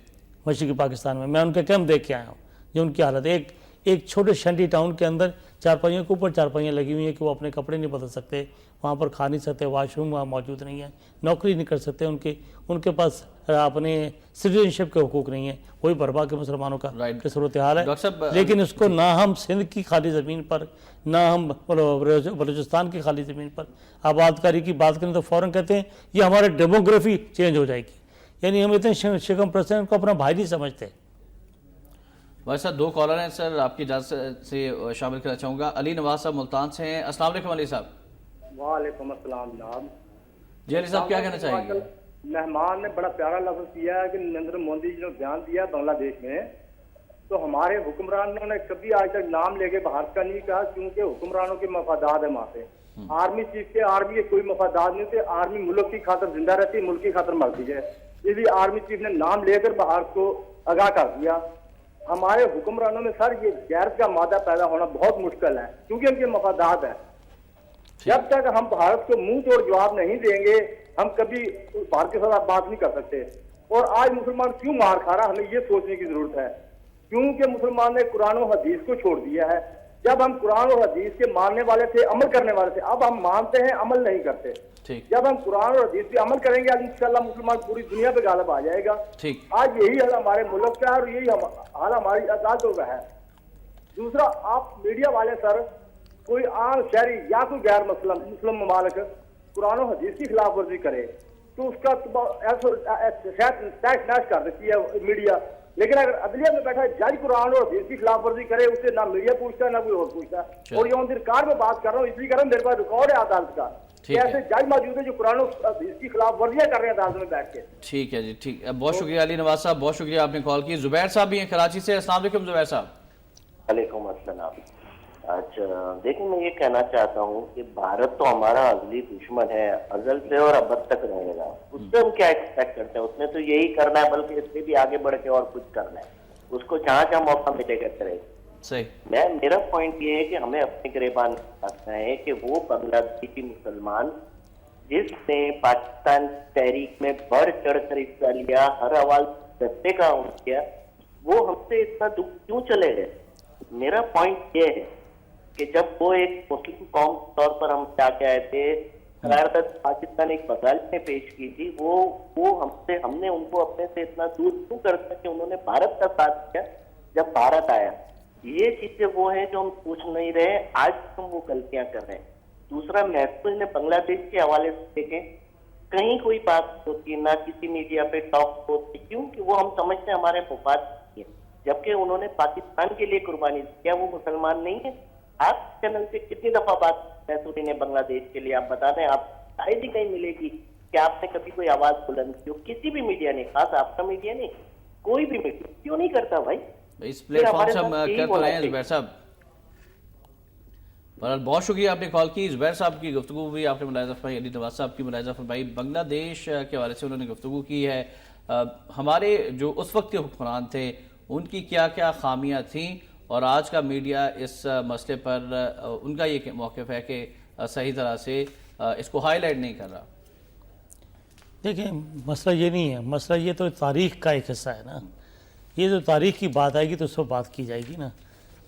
مشرقی پاکستان میں ان کے کیمپ دیکھ کے آیا ہوں, جو ان کی حالت ہے. ایک چھوٹے شنٹی ٹاؤن کے اندر چارپائیوں کے اوپر چارپائیاں لگی ہوئی ہیں کہ وہ اپنے کپڑے نہیں بدل سکتے, وہاں پر کھا نہیں سکتے, واش روم وہاں موجود نہیں ہے, نوکری نہیں کر سکتے, ان کے پاس اپنے سٹیزن شپ کے حقوق نہیں ہیں. وہی بربا کے مسلمانوں کا صورتحال ہے. لیکن اس کو نہ ہم سندھ کی خالی زمین پر, نہ ہم بلوچستان کی خالی زمین پر آبادکاری کی بات کریں تو فوراً کہتے ہیں یہ ہمارے ڈیموگرافی چینج ہو جائے گی. یعنی ہم اتنے شکم پرسنٹ کو اپنا بھائی نہیں سمجھتے. بھائی صاحب دو کالر ہیں سر, آپ کی اجازت سے شامل کرنا چاہوں گا. علی نواز صاحب ملتان سے ہیں. السلام علیکم علی صاحب. وعلیکم السلام جناب. جی علی صاحب کیا کہنا چاہیں گے؟ مہمان نے بڑا پیارا لفظ کیا ہے کہ نریندر مودی جی نے بیان دیا بنگلہ دیش میں, تو ہمارے حکمرانوں نے کبھی آج تک نام لے کے بھارت کا نہیں کہا, کیونکہ حکمرانوں کے مفادات ہیں وہاں پہ. آرمی چیف کے آرمی کے کوئی مفادات نہیں تھے, آرمی ملک کی خاطر زندہ رہتی, ملک کی خاطر مرتی ہے, اس لیے آرمی چیف نے نام لے کر بھارت کو آگاہ کر دیا. ہمارے حکمرانوں میں سر یہ غیرت کا مادہ پیدا ہونا بہت مشکل ہے, کیونکہ ان کے مفادات ہیں. جب تک ہم بھارت کو منہ توڑ جواب نہیں دیں گے ہم کبھی بھارت کے ساتھ بات نہیں کر سکتے. اور آج مسلمان کیوں مار کھا رہا, ہمیں یہ سوچنے کی ضرورت ہے, کیونکہ مسلمان نے قرآن و حدیث کو چھوڑ دیا ہے. جب ہم قرآن و حدیث کے ماننے والے تھے, عمل کرنے والے تھے, اب ہم مانتے ہیں عمل نہیں کرتے. جب ہم قرآن اور حدیث پہ عمل کریں گے انشاءاللہ مسلمان پوری دنیا پہ غالب آ جائے گا. آج یہی حال ہمارے ملک کا ہے اور یہی حال ہماری آزادوں کا ہے. دوسرا, آپ میڈیا والے سر, کوئی عام شہری یا کوئی غیر مسلم ممالک قرآن و حدیث کی خلاف ورزی کرے تو اس کا ٹیکس نیش کر دیتی ہے میڈیا, لیکن اگر عدلیہ میں بیٹھا جج قرآن اور حدیث کی خلاف ورزی کرے اسے نہ میڈیا پوچھتا ہے نہ کوئی اور پوچھتا ہے. اور یہ ان دنکار میں بات کر رہا ہوں اس لیے کر رہا ہوں, میرے پاس ریکارڈ ہے عدالت کا, ایسے جج موجود ہے جو قرآن اور حدیث کی خلاف ورزیاں کر رہے ہیں عدالت میں بیٹھ کے. ٹھیک ہے جی, ٹھیک ہے, بہت شکریہ علی نواز صاحب, بہت شکریہ آپ نے کال کی. زبیر صاحب بھی ہیں کراچی سے. السلام علیکم زبیر صاحب. وعلیکم السلام. اچھا دیکھیں, میں یہ کہنا چاہتا ہوں کہ بھارت تو ہمارا ازلی دشمن ہے, ازل سے اور ابد تک رہے گا. اس سے ہم کیا ایکسپیکٹ کرتے ہیں, اس نے تو یہی کرنا ہے, بلکہ اس سے بھی آگے بڑھ کے اور کچھ کرنا ہے. اس کو جہاں جہاں موقع ملے گا کرے. میرا پوائنٹ یہ ہے کہ ہمیں اپنے گریبان رکھنا ہے کہ وہ بنگلہ دیشی مسلمان جس نے پاکستان تحریک میں بڑھ چڑھ کر حصہ لیا, ہر آواز رستے کا کیا, وہ ہم سے اتنا دکھ کیوں چلے گئے. میرا پوائنٹ یہ ہے کہ جب وہ ایک مسلم قوم کے طور پر ہم کیا کے آئے تھے, قرارداد پاکستان ایک وزارت نے پیش کی تھی, وہ ہم نے ان کو اپنے سے اتنا دور کیوں کر دیا کہ انہوں نے بھارت کا ساتھ دیا جب بھارت آیا. یہ چیزیں وہ ہیں جو ہم پوچھ نہیں رہے, آج ہم وہ غلطیاں کر رہے ہیں. دوسرا, محفوظ نے بنگلہ دیش کے حوالے سے دیکھیں, کہیں کوئی بات ہوتی ہے, نہ کسی میڈیا پہ ٹاک ہوتی, کیونکہ وہ ہم سمجھتے ہیں ہمارے مفاد کی ہے, جبکہ انہوں نے پاکستان کے لیے قربانی دی. کیا وہ مسلمان نہیں ہے؟ آپ چینل سے کتنی دفعہ بات محسوسی نے بنگلہ دیش کے لیے, آپ بتا دیں, آپ شاید ہی کہیں ملے گی کہ آپ نے کبھی کوئی آواز بلند کی ہو. کسی بھی میڈیا نے, خاص آپ کا میڈیا نہیں, کوئی بھی میڈیا کیوں نہیں کرتا بھائی. اس پلیٹ فارم سے ہم کرتے رہے ہیں زبیر صاحب. بہت شکریہ آپ نے کال کی. زبیر صاحب کی گفتگو بھی آپ نے ملاحظہ فرمائی, علی نواز صاحب کی ملاحظہ فرمائی. بنگلہ دیش کے حوالے سے انہوں نے گفتگو کی ہے. ہمارے جو اس وقت کے حکمران تھے ان کی کیا کیا خامیاں تھیں, اور آج کا میڈیا اس مسئلے پر ان کا یہ موقف ہے کہ صحیح طرح سے اس کو ہائی لائٹ نہیں کر رہا. دیکھیں, مسئلہ یہ نہیں ہے, مسئلہ یہ تو تاریخ کا ایک حصہ ہے نا. یہ جو تاریخ کی بات آئے گی تو اس پر بات کی جائے گی نا.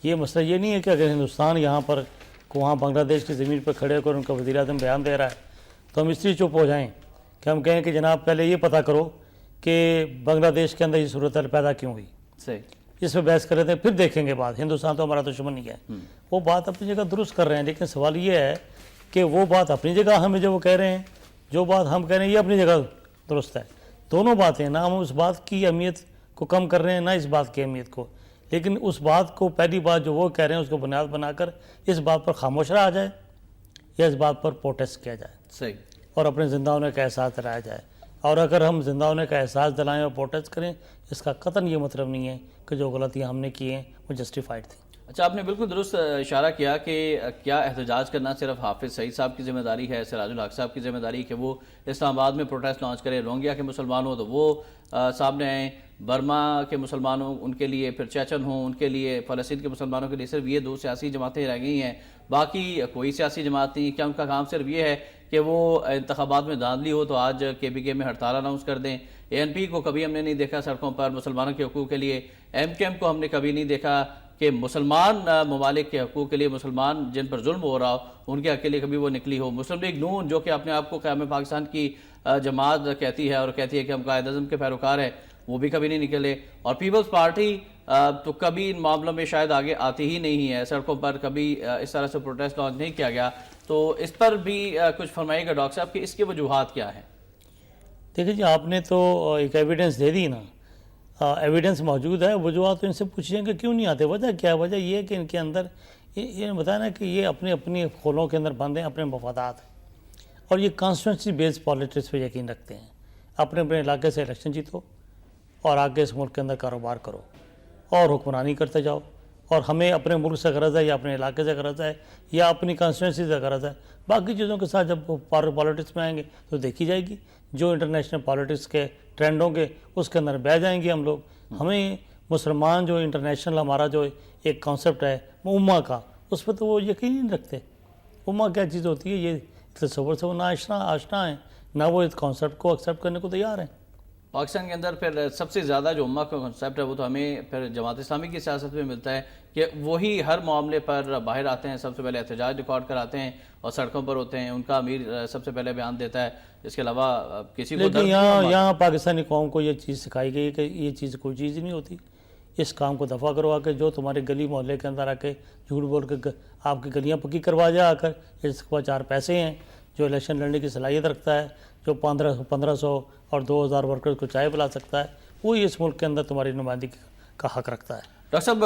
یہ مسئلہ یہ نہیں ہے کہ اگر ہندوستان یہاں پر وہاں بنگلہ دیش کی زمین پر کھڑے ہو کر ان کا وزیر اعظم بیان دے رہا ہے تو ہم اس لیے چپ ہو جائیں کہ ہم کہیں کہ جناب پہلے یہ پتہ کرو کہ بنگلہ دیش کے اندر یہ صورتحال پیدا کیوں ہوئی. صحیح, اس پہ بحث کر رہے تھے, پھر دیکھیں گے بات. ہندوستان تو ہمارا دشمن نہیں ہے, وہ بات اپنی جگہ درست کر رہے ہیں, لیکن سوال یہ ہے کہ وہ بات اپنی جگہ ہمیں جو وہ کہہ رہے ہیں, جو بات ہم کہہ رہے ہیں یہ اپنی جگہ درست ہے. دونوں باتیں, نہ ہم اس بات کی اہمیت کو کم کر رہے ہیں نہ اس بات کی اہمیت کو, لیکن اس بات کو, پہلی بات جو وہ کہہ رہے ہیں اس کو بنیاد بنا کر اس بات پر خاموش رہا جائے یا اس بات پر پروٹیسٹ کیا جائے. صحیح, اور اپنے زندہ ہونے کا احساس دلایا جائے. اور اگر ہم زندہ ہونے کا احساس دلائیں اور پروٹیسٹ کریں، اس کا قطعاً یہ مطلب نہیں ہے کہ جو غلطیاں ہم نے کی ہیں وہ جسٹیفائڈ تھیں۔ اچھا، آپ نے بالکل درست اشارہ کیا کہ کیا احتجاج کرنا صرف حافظ سعید صاحب کی ذمہ داری ہے، سراج الحق صاحب کی ذمہ داری کہ وہ اسلام آباد میں پروٹیسٹ لانچ کرے، روہنگیا کے مسلمان ہوں تو وہ سامنے آئیں، برما کے مسلمانوں ان کے لیے، پھر چیچن ہوں ان کے لیے، فلسطین کے مسلمانوں کے لیے صرف یہ 2 سیاسی جماعتیں رہ گئی ہیں، باقی کوئی سیاسی جماعت نہیں؟ کیا ان کا کام صرف یہ ہے کہ وہ انتخابات میں دھاندلی ہو تو آج KPK میں ہڑتال اناؤنس کر دیں؟ ANP کو کبھی ہم نے نہیں دیکھا سڑکوں پر مسلمانوں کے حقوق کے لیے، MKM کو ہم نے کبھی نہیں دیکھا کہ مسلمان ممالک کے حقوق کے لیے، مسلمان جن پر ظلم ہو رہا ہو ان کے حق کے لیے کبھی وہ نکلی ہو۔ مسلم لیگ نون جو کہ اپنے آپ کو قیام پاکستان کی جماعت کہتی ہے اور کہتی ہے کہ ہم قائد اعظم کے پیروکار ہیں، وہ بھی کبھی نہیں نکلے، اور پیپلز پارٹی تو کبھی ان معاملوں میں شاید آگے آتی ہی نہیں ہے، سڑکوں پر کبھی اس طرح سے پروٹیسٹ لانچ نہیں کیا گیا۔ تو اس پر بھی کچھ فرمائیے گا ڈاکٹر صاحب کہ اس کی وجوہات کیا ہیں؟ دیکھیں جی، آپ نے تو ایک ایویڈنس دے دی نا، ایویڈنس موجود ہے، وجوہات تو ان سے پوچھیں کہ کیوں نہیں آتے، وجہ کیا ہے؟ وجہ یہ ہے کہ ان کے اندر یہ بتایا نا کہ یہ اپنی خولوں کے اندر بند ہیں، اپنے مفادات ہیں، اور یہ کانسٹیٹوئنسی بیس پالیٹکس پہ یقین رکھتے ہیں۔ اپنے علاقے سے الیکشن جیتو اور آگے اس ملک کے اندر کاروبار کرو اور حکمرانی کرتے جاؤ، اور ہمیں اپنے ملک سے غرض ہے یا اپنے علاقے سے غرض ہے یا اپنی کانسٹیٹوئنسی سے غرض ہے، باقی چیزوں کے ساتھ جب پالیٹکس میں آئیں گے تو دیکھی جائے گی، جو انٹرنیشنل پالیٹکس کے ٹرینڈ ہوں گے اس کے اندر بہ جائیں گے ہم لوگ۔ ہمیں مسلمان جو انٹرنیشنل ہمارا جو ایک کانسیپٹ ہے امہ کا، اس پہ تو وہ یقین نہیں رکھتے۔ امہ کیا چیز ہوتی ہے یہ تصور سے وہ نہ آشنا ہیں، نہ وہ اس کانسیپٹ کو ایکسیپٹ کرنے کو تیار ہیں۔ پاکستان کے اندر پھر سب سے زیادہ جو امہ کا کنسیپٹ ہے وہ تو ہمیں پھر جماعت اسلامی کی سیاست میں ملتا ہے کہ وہی ہر معاملے پر باہر آتے ہیں، سب سے پہلے احتجاج ریکارڈ کراتے ہیں اور سڑکوں پر ہوتے ہیں، ان کا امیر سب سے پہلے بیان دیتا ہے، اس کے علاوہ کسی کو لیکن یہاں پاکستانی قوم کو یہ چیز سکھائی گئی کہ یہ چیز کوئی چیز ہی نہیں ہوتی، اس کام کو دفع کروا کے جو تمہارے گلی محلے کے اندر آ کے جھوٹ بول کے آپ کی گلیاں پکی کروا جا آ کر، اس کے پاس 4 پیسے ہیں، جو الیکشن لڑنے کی صلاحیت رکھتا ہے، جو 1500 اور 2000 ورکرز کو چائے پلا سکتا ہے، وہی اس ملک کے اندر تمہاری نمائندگی کا حق رکھتا ہے۔ ڈاکٹر صاحب،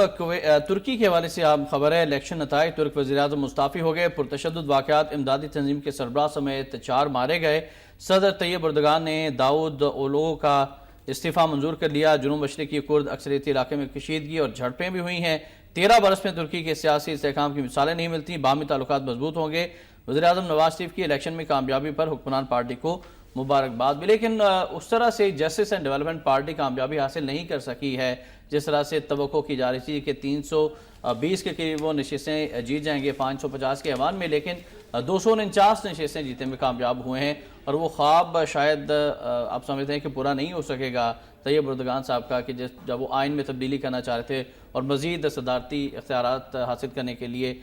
ترکی کے حوالے سے آپ خبر ہے الیکشن نتائج، ترک وزیراعظم مستعفی ہو گئے، پرتشدد واقعات، امدادی تنظیم کے سربراہ سمیت 4 مارے گئے، صدر طیب اردگان نے داؤد اولو کا استعفیٰ منظور کر لیا، جنوب مشرقی کرد اکثریتی علاقے میں کشیدگی اور جھڑپیں بھی ہوئی ہیں، 13 برس میں ترکی کے سیاسی استحکام کی مثالیں نہیں ملتی، باہمی تعلقات مضبوط ہوں گے، وزیراعظم نواز شریف کی الیکشن میں کامیابی پر حکمران پارٹی کو مبارکباد بھی، لیکن اس طرح سے جسٹس اینڈ ڈیولپمنٹ پارٹی کامیابی حاصل نہیں کر سکی ہے جس طرح سے توقع کی جا رہی تھی کہ 320 کے قریب وہ نشستیں جیت جائیں گے 550 کے ایوان میں، لیکن 249 نشستیں جیتنے میں کامیاب ہوئے ہیں، اور وہ خواب شاید آپ سمجھتے ہیں کہ پورا نہیں ہو سکے گا طیب اردگان صاحب کا، کہ جب وہ آئین میں تبدیلی کرنا چاہ رہے تھے اور مزید صدارتی اختیارات حاصل کرنے کے لیے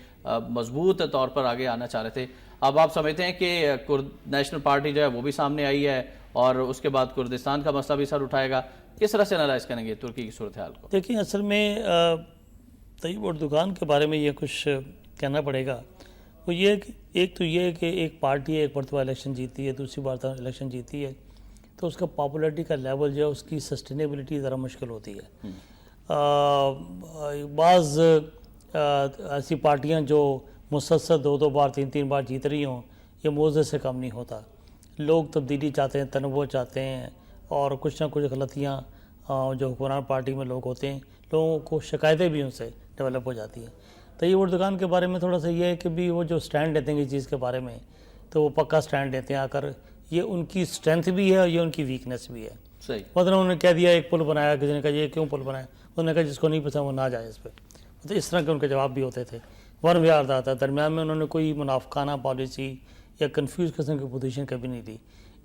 مضبوط طور پر آگے آنا چاہ رہے تھے۔ اب آپ سمجھتے ہیں کہ کرد نیشنل پارٹی جو ہے وہ بھی سامنے آئی ہے اور اس کے بعد کردستان کا مسئلہ بھی سر اٹھائے گا، کس طرح سے انالائز کریں گے ترکی کی صورتحال کو؟ دیکھیں، اصل میں طیب اردگان کے بارے میں یہ کچھ کہنا پڑے گا، وہ یہ کہ ایک تو یہ ہے کہ ایک پارٹی ایک مرتبہ الیکشن جیتی ہے، دوسری بار الیکشن جیتی ہے تو اس کا پاپولیرٹی کا لیول جو ہے اس کی سسٹینیبلٹی ذرا مشکل ہوتی ہے۔ بعض ایسی پارٹیاں جو مسلسل 2 بار 3 بار جیت رہی ہوں، یہ موضوع سے کم نہیں ہوتا، لوگ تبدیلی چاہتے ہیں، تنوع چاہتے ہیں، اور کچھ نہ کچھ غلطیاں جو حکمران پارٹی میں لوگ ہوتے ہیں، لوگوں کو شکایتیں بھی ان سے ڈیولپ ہو جاتی ہیں۔ طیب اردگان کے بارے میں تھوڑا سا یہ ہے کہ بھی وہ جو سٹینڈ لیتے ہیں اس چیز کے بارے میں، تو وہ پکا سٹینڈ لیتے ہیں آ کر، یہ ان کی سٹرینتھ بھی ہے اور یہ ان کی ویکنیس بھی ہے۔ صحیح، مطلب انہوں نے کہہ دیا ایک پل بنایا، کسی نے کہا یہ کیوں پل بنایا، انہوں نے کہا جس کو نہیں پسند وہ نہ جائے اس پہ، تو اس طرح کے ان کے جواب بھی ہوتے تھے، ون وے آتا تھا، درمیان میں انہوں نے کوئی منافقانہ پالیسی یا کنفیوز قسم کی پوزیشن کبھی نہیں لی۔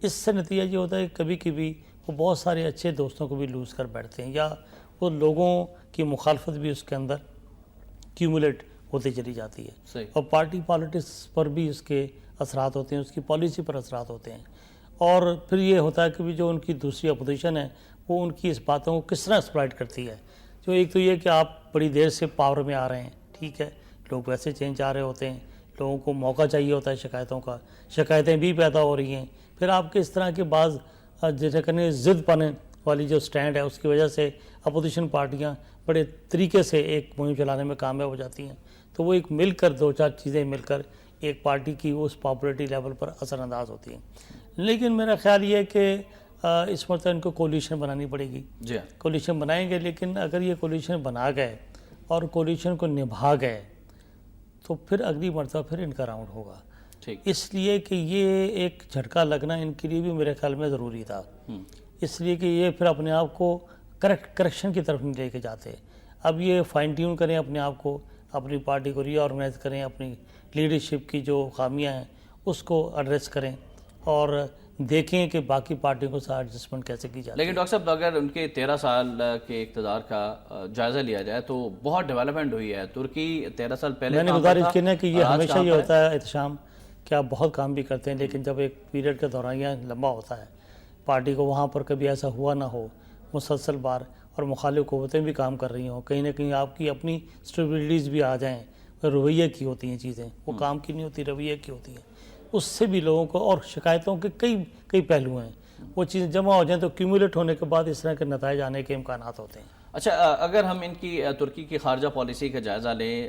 اس سے نتیجہ یہ ہوتا ہے کہ کبھی کبھی وہ بہت سارے اچھے دوستوں کو بھی لوز کر بیٹھتے ہیں، یا وہ لوگوں کی مخالفت بھی اس کے اندر کیومولیٹ ہوتی چلی جاتی ہے، صحیح، اور پارٹی پالیٹکس پر بھی اس کے اثرات ہوتے ہیں، اس کی پالیسی پر اثرات ہوتے ہیں، اور پھر یہ ہوتا ہے کہ بھی جو ان کی دوسری اپوزیشن ہے وہ ان کی اس باتوں کو کس طرح ایکسپلائٹ کرتی ہے۔ جو ایک تو یہ کہ آپ بڑی دیر سے پاور میں آ رہے ہیں، ٹھیک ہے، لوگ ویسے چینج آ رہے ہوتے ہیں، لوگوں کو موقع چاہیے ہوتا ہے شکایتوں کا، شکایتیں بھی پیدا ہو رہی ہیں، پھر آپ کے اس طرح کے بعض جیسے کہنے ضد پانے والی جو سٹینڈ ہے اس کی وجہ سے اپوزیشن پارٹیاں بڑے طریقے سے ایک مہم چلانے میں کامیاب ہو جاتی ہیں، تو وہ ایک مل کر 2-4 چیزیں مل کر ایک پارٹی کی اس پاپولیرٹی لیول پر اثر انداز ہوتی ہیں۔ لیکن میرا خیال یہ ہے کہ اس مرتبہ ان کو کولیشن بنانی پڑے گی. جی ہاں. کولیشن بنائیں گے، لیکن اگر یہ کولیشن بنا گئے اور کولیشن کو نبھا گئے تو پھر اگلی مرتبہ پھر ان کا راؤنڈ ہوگا. ٹھیک. اس لیے کہ یہ ایک جھٹکا لگنا ان کے لیے بھی میرے خیال میں ضروری تھا، اس لیے کہ یہ پھر اپنے آپ کو کریکشن کی طرف نہیں لے کے جاتے. اب یہ فائن ٹیون کریں اپنے آپ کو، اپنی پارٹی کو ری آرگنائز کریں، اپنی لیڈرشپ کی جو خامیاں ہیں اس کو ایڈریس کریں اور دیکھیں کہ باقی پارٹیوں کو ساتھ ایڈجسٹمنٹ کیسے کی جاتی ہے. لیکن ڈاکٹر صاحب اگر ان کے 13 سال کے اقتدار کا جائزہ لیا جائے تو بہت ڈیولپمنٹ ہوئی ہے. ترکی 13 سال پہلے میں نے گزارش کی نا کہ یہ ہمیشہ یہ ہوتا ہے احتشام کہ آپ بہت کام بھی کرتے ہیں، لیکن جب ایک پیریڈ کا دورانیہ لمبا ہوتا ہے، پارٹی کو وہاں پر کبھی ایسا ہوا نہ ہو، مسلسل بار اور مخالف قوتیں بھی کام کر رہی ہوں، کہیں نہ کہیں آپ کی اپنی اسٹیبلٹیز بھی آ جائیں، رویے کی ہوتی ہیں چیزیں، وہ کام کی نہیں ہوتی، رویے کی ہوتی ہیں. اس سے بھی لوگوں کو، اور شکایتوں کے کئی پہلو ہیں، وہ چیزیں جمع ہو جائیں تو کیومولیٹ ہونے کے بعد اس طرح کے نتائج آنے کے امکانات ہوتے ہیں. اچھا، اگر ہم ان کی ترکی کی خارجہ پالیسی کا جائزہ لیں،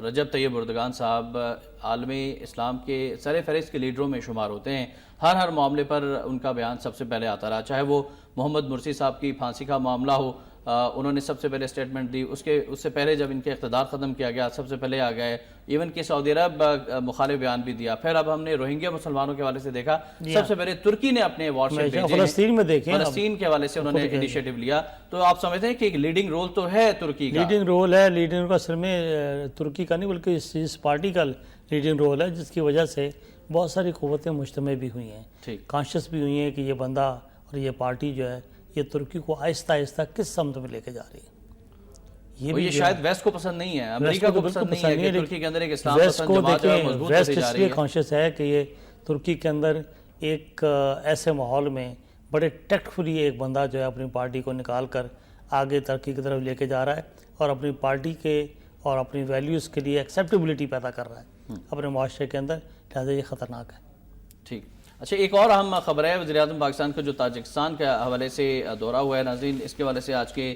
رجب طیب اردگان صاحب عالمی اسلام کے سر فہرست کے لیڈروں میں شمار ہوتے ہیں. ہر معاملے پر ان کا بیان سب سے پہلے آتا رہا، چاہے وہ محمد مرسی صاحب کی پھانسی کا معاملہ ہو، انہوں نے سب سے پہلے اسٹیٹمنٹ دی. اس سے پہلے جب ان کے اقتدار ختم کیا گیا سب سے پہلے آ گئے. ایون کہ سعودی عرب مخالف بیان بھی دیا. پھر اب ہم نے روہنگیا مسلمانوں کے حوالے سے دیکھا، سب سے پہلے ترکی نے اپنے وارشپ بھیجے ہیں. فلسطین میں دیکھیں، فلسطین کے حوالے سے انہوں نے انیشیٹو لیا. تو آپ سمجھتے ہیں کہ ایک لیڈنگ رول تو ہے ترکی کا؟ لیڈنگ رول ہے، لیڈنگ رول اصل میں ترکی کا نہیں بلکہ اس پارٹی کا لیڈنگ رول ہے، جس کی وجہ سے بہت ساری قوتیں مجتمع بھی ہوئی ہیں، کانشیس بھی ہوئی ہیں کہ یہ بندہ اور یہ پارٹی جو ہے یہ ترکی کو آہستہ آہستہ کس سمت میں لے کے جا رہی ہے. یہ شاید ویسٹ کو پسند نہیں ہے، امریکا کو پسند نہیں ہے کہ ترکی کے اندر ایک اسلام پسند جماعت جو ہے مضبوط ہوتی جا رہی ہے. کانشیس ہے کہ یہ ترکی کے اندر ایک ایسے ماحول میں بڑے ٹیکٹفلی ایک بندہ جو ہے اپنی پارٹی کو نکال کر آگے ترقی کی طرف لے کے جا رہا ہے اور اپنی پارٹی کے اور اپنی ویلیوز کے لیے ایکسیپٹیبلٹی پیدا کر رہا ہے اپنے معاشرے کے اندر، لہٰذا یہ خطرناک ہے. ٹھیک. اچھا، ایک اور اہم خبر ہے وزیر اعظم پاکستان کا جو تاجکستان کے حوالے سے دورہ ہوا ہے. ناظرین، اس کے حوالے سے آج کے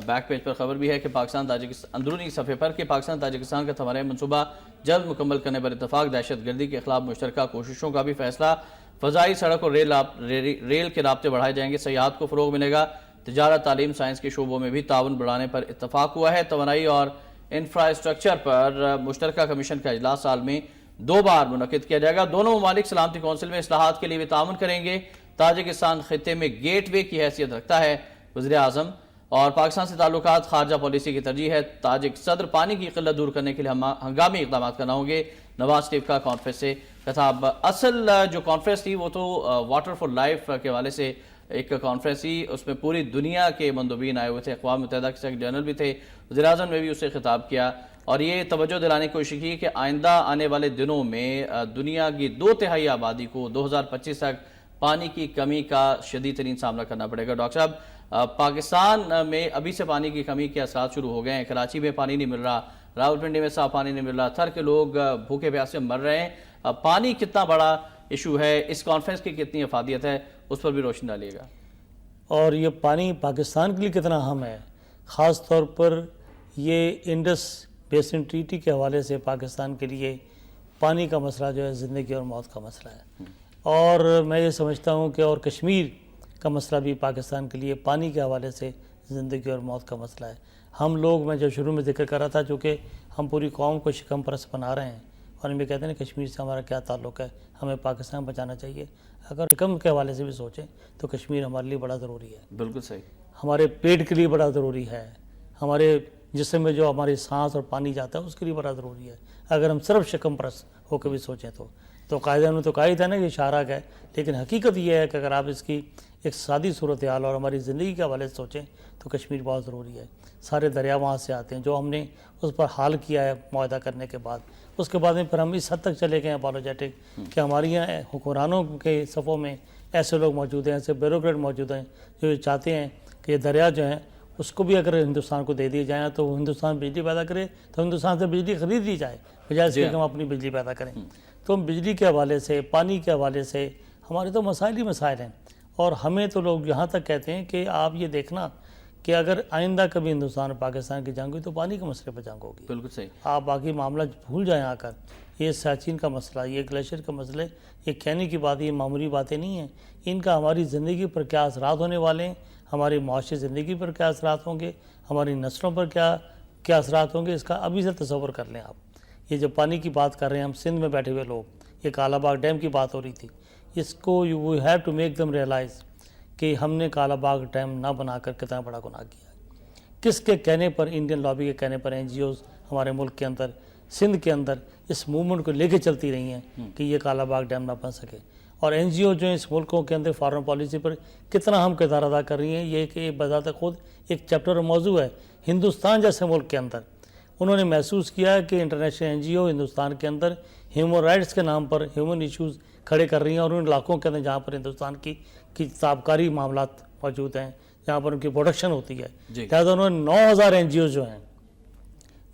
بیک پیج پر خبر بھی ہے کہ پاکستان تاجکستان اندرونی صفحے پر کہ پاکستان تاجکستان کا تمہارا منصوبہ جلد مکمل کرنے پر اتفاق. دہشت گردی کے خلاف مشترکہ کوششوں کا بھی فیصلہ. فضائی، سڑک اور ریل کے رابطے بڑھائے جائیں گے. سیاحت کو فروغ ملے گا. تجارت، تعلیم، سائنس کے شعبوں میں بھی تعاون بڑھانے پر اتفاق ہوا ہے. توانائی اور انفراسٹرکچر پر مشترکہ کمیشن کا اجلاس سال میں 2 بار منعقد کیا جائے گا. دونوں ممالک سلامتی کونسل میں اصلاحات کے لیے بھی تعاون کریں گے. تاجکستان خطے میں گیٹ وے کی حیثیت رکھتا ہے وزیر اعظم، اور پاکستان سے تعلقات خارجہ پالیسی کی ترجیح ہے. تاجک صدر پانی کی قلت دور کرنے کے لیے ہنگامی اقدامات کرنا ہوں گے. نواز شریف کا کانفرنس سے خطاب. اصل جو کانفرنس تھی وہ تو واٹر فار لائف کے حوالے سے ایک کانفرنس تھی، اس میں پوری دنیا کے مندوبین آئے ہوئے تھے، اقوام متحدہ کے سیکرٹری جنرل بھی تھے. وزیر اعظم نے بھی اسے خطاب کیا اور یہ توجہ دلانے کی کوشش کی کہ آئندہ آنے والے دنوں میں دنیا کی 2/3 آبادی کو 2025 تک پانی کی کمی کا شدید ترین سامنا کرنا پڑے گا. ڈاکٹر صاحب، پاکستان میں ابھی سے پانی کی کمی کے اثرات شروع ہو گئے ہیں. کراچی میں پانی نہیں مل رہا، راولپنڈی میں صاف پانی نہیں مل رہا، تھر کے لوگ بھوکے پیاسے مر رہے ہیں. پانی کتنا بڑا ایشو ہے، اس کانفرنس کی کتنی افادیت ہے، اس پر بھی روشنی ڈالیے گا. اور یہ پانی پاکستان کے لیے کتنا اہم ہے، خاص طور پر یہ انڈس بیسن ٹریٹی کے حوالے سے پاکستان کے لیے پانی کا مسئلہ جو ہے زندگی اور موت کا مسئلہ ہے. اور میں یہ سمجھتا ہوں کہ اور کشمیر کا مسئلہ بھی پاکستان کے لیے پانی کے حوالے سے زندگی اور موت کا مسئلہ ہے. ہم لوگ، میں جب شروع میں ذکر کر رہا تھا، چونکہ ہم پوری قوم کو شکم پرست بنا رہے ہیں اور ہم یہ کہتے ہیں کشمیر سے ہمارا کیا تعلق ہے، ہمیں پاکستان بچانا چاہیے. اگر شکم کے حوالے سے بھی سوچیں تو کشمیر ہمارے لیے بڑا ضروری ہے. بالکل صحیح. ہمارے پیٹ کے لیے بڑا ضروری ہے، ہمارے جسم میں جو ہماری سانس اور پانی جاتا ہے اس کے لیے بڑا ضروری ہے. اگر ہم صرف شکم پرست ہو کے بھی سوچیں تو قاعدہ نے تو قائد ہے نا یہ اشارہ ہے، لیکن حقیقت یہ ہے کہ اگر آپ اس کی ایک سادی صورتحال اور ہماری زندگی کے حوالے سے سوچیں تو کشمیر بہت ضروری ہے. سارے دریا وہاں سے آتے ہیں، جو ہم نے اس پر حال کیا ہے معاہدہ کرنے کے بعد، اس کے بعد میں پھر ہم اس حد تک چلے گئے ہیں اپالوجیٹک کہ ہماری یہاں حکمرانوں کے صفوں میں ایسے لوگ موجود ہیں، ایسے بیوروکریٹ موجود ہیں جو چاہتے ہیں کہ یہ دریا جو ہیں اس کو بھی اگر ہندوستان کو دے دیے جائیں تو ہندوستان بجلی پیدا کرے تو ہندوستان سے بجلی خرید لی جائے بجائے اس کے کہ ہم اپنی بجلی پیدا کریں. تو ہم بجلی کے حوالے سے، پانی کے حوالے سے ہمارے تو مسائل ہی مسائل ہیں. اور ہمیں تو لوگ یہاں تک کہتے ہیں کہ آپ یہ دیکھنا کہ اگر آئندہ کبھی ہندوستان اور پاکستان کی جنگ ہوئی تو پانی کے مسئلے پر جنگ ہوگی. بالکل صحیح. آپ باقی معاملہ بھول جائیں آ کر. یہ سیاچین کا مسئلہ، یہ گلیشیئر کا مسئلہ، یہ کہنے کی بات، یہ معمولی باتیں نہیں ہیں. ان کا ہماری زندگی پر کیا اثرات ہونے والے ہیں، ہماری معاشی زندگی پر کیا اثرات ہوں گے، ہماری نسلوں پر کیا اثرات ہوں گے، اس کا ابھی سے تصور کر لیں آپ. یہ جو پانی کی بات کر رہے ہیں ہم سندھ میں بیٹھے ہوئے لوگ، یہ کالا باغ ڈیم کی بات ہو رہی تھی، اس کو we have to make them realise کہ ہم نے کالا باغ ڈیم نہ بنا کر کتنا بڑا گناہ کیا ہے. کس کے کہنے پر، انڈین لابی کے کہنے پر این جی اوز ہمارے ملک کے اندر، سندھ کے اندر اس موومنٹ کو لے کے چلتی رہی ہیں کہ یہ کالا باغ ڈیم نہ بن سکے. اور این جی او جو ہیں اس ملکوں کے اندر فارن پالیسی پر کتنا ہم کردار ادا کر رہی ہیں، یہ کہ بذات خود ایک چیپٹر اور موضوع ہے. ہندوستان جیسے ملک کے اندر انہوں نے محسوس کیا کہ انٹرنیشنل این جی او ہندوستان کے اندر ہیومن رائٹس کے نام پر ہیومن ایشوز کھڑے کر رہی ہیں، اور ان علاقوں کے اندر جہاں پر ہندوستان کی تابکاری معاملات موجود ہیں، جہاں پر ان کی پروڈکشن ہوتی ہے. لہٰذا انہوں نے 9000 این جی اوز جو ہیں،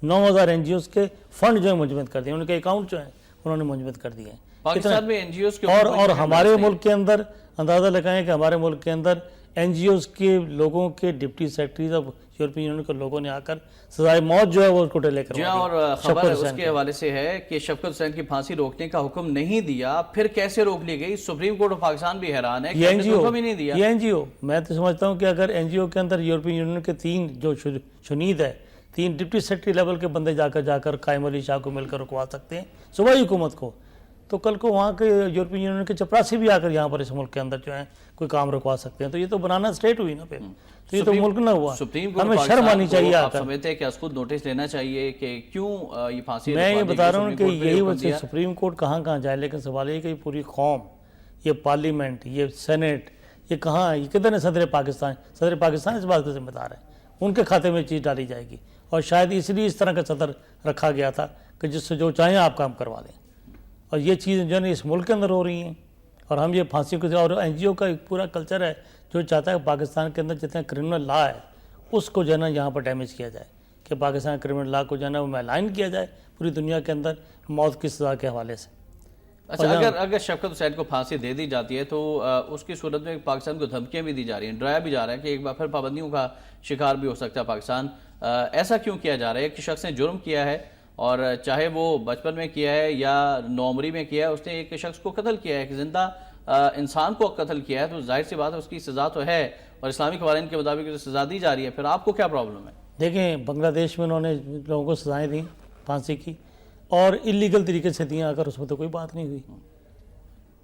9000 این جی اوز کے فنڈ جو ہیں منجمد کر دیے، ان کے اکاؤنٹ جو ہیں انہوں نے منجمد کر دیے ہیں. پاکستان میں این جی اوز کے اور ہمارے ملک کے اندر اندازہ لگائیں کہ ہمارے ملک کے اندر این جی اوز کے لوگوں کے deputy secretaries of European union کے لوگوں نے آ کر سزائے موت جو ہے وہ اس کو ڈیلے کروا دیا. اور خبر اس کے حوالے سے ہے کہ شفقت حسین کی پھانسی روکنے کا حکم نہیں دیا، پھر کیسے روک لی گئی؟ سپریم کورٹ آف پاکستان بھی حیران ہے کہ حکم ہی نہیں دیا. یہ این جی او، میں تو سمجھتا ہوں کہ اگر این جی او کے اندر یورپین یونین کے 3 جو شنید ہے، 3 ڈپٹی سیکرٹری لیول کے بندے جا کر قائم علی شاہ کو مل کر رکوا سکتے ہیں صوبائی حکومت کو، تو کل کو وہاں کے یورپین یونین کے چپراسی بھی آ کر یہاں پر اس ملک کے اندر جو ہے کوئی کام رکوا سکتے ہیں. تو یہ تو بنانا اسٹیٹ ہوئی نا، پھر تو یہ تو ملک نہ ہوا. ہمیں شرم آنی چاہیے. آپ سمجھتے ہیں کہ اس کو نوٹس لینا چاہیے کہ کیوں یہ پھانسی؟ میں یہ بتا رہا ہوں کہ یہی وجہ سپریم کورٹ کہاں جائے، لیکن سوال یہ کہ یہ پوری قوم، یہ پارلیمنٹ، یہ سینٹ، یہ کہاں، یہ کدھر ہے صدر پاکستان؟ صدر پاکستان اس بات کا ذمہ دار ہے، ان کے کھاتے میں چیز ڈالی جائے گی. اور شاید اس لیے اس طرح کا صدر رکھا گیا تھا کہ جس سے جو چاہیں آپ کام کروا لیں. اور یہ چیزیں جو ہے اس ملک کے اندر ہو رہی ہیں، اور ہم یہ پھانسی کو، اور این جی او کا ایک پورا کلچر ہے جو چاہتا ہے کہ پاکستان کے اندر جتنا کرمنل لا ہے اس کو جو ہے نا یہاں پر ڈیمیج کیا جائے، کہ پاکستان کرمنل لا کو جو ہے نا وہ ملائن کیا جائے پوری دنیا کے اندر موت کی سزا کے حوالے سے. اچھا، اگر شفقت حسین کو پھانسی دے دی جاتی ہے تو اس کی صورت میں پاکستان کو دھمکیاں بھی دی جا رہی ہیں، ڈرایا بھی جا رہا ہے کہ ایک بار پھر پابندیوں کا شکار بھی ہو سکتا ہے پاکستان. ایسا کیوں کیا جا رہا ہے؟ ایک شخص نے جرم کیا ہے، اور چاہے وہ بچپن میں کیا ہے یا نوعمری میں کیا ہے، اس نے ایک شخص کو قتل کیا ہے، ایک زندہ انسان کو قتل کیا ہے، تو ظاہر سی بات ہے اس کی سزا تو ہے، اور اسلامی قوانین کے مطابق جو سزا دی جا رہی ہے. پھر آپ کو کیا پرابلم ہے؟ دیکھیں بنگلہ دیش میں انہوں نے لوگوں کو سزائیں دیں پھانسی کی، اور انلیگل طریقے سے دیں، اگر اس میں تو کوئی بات نہیں ہوئی.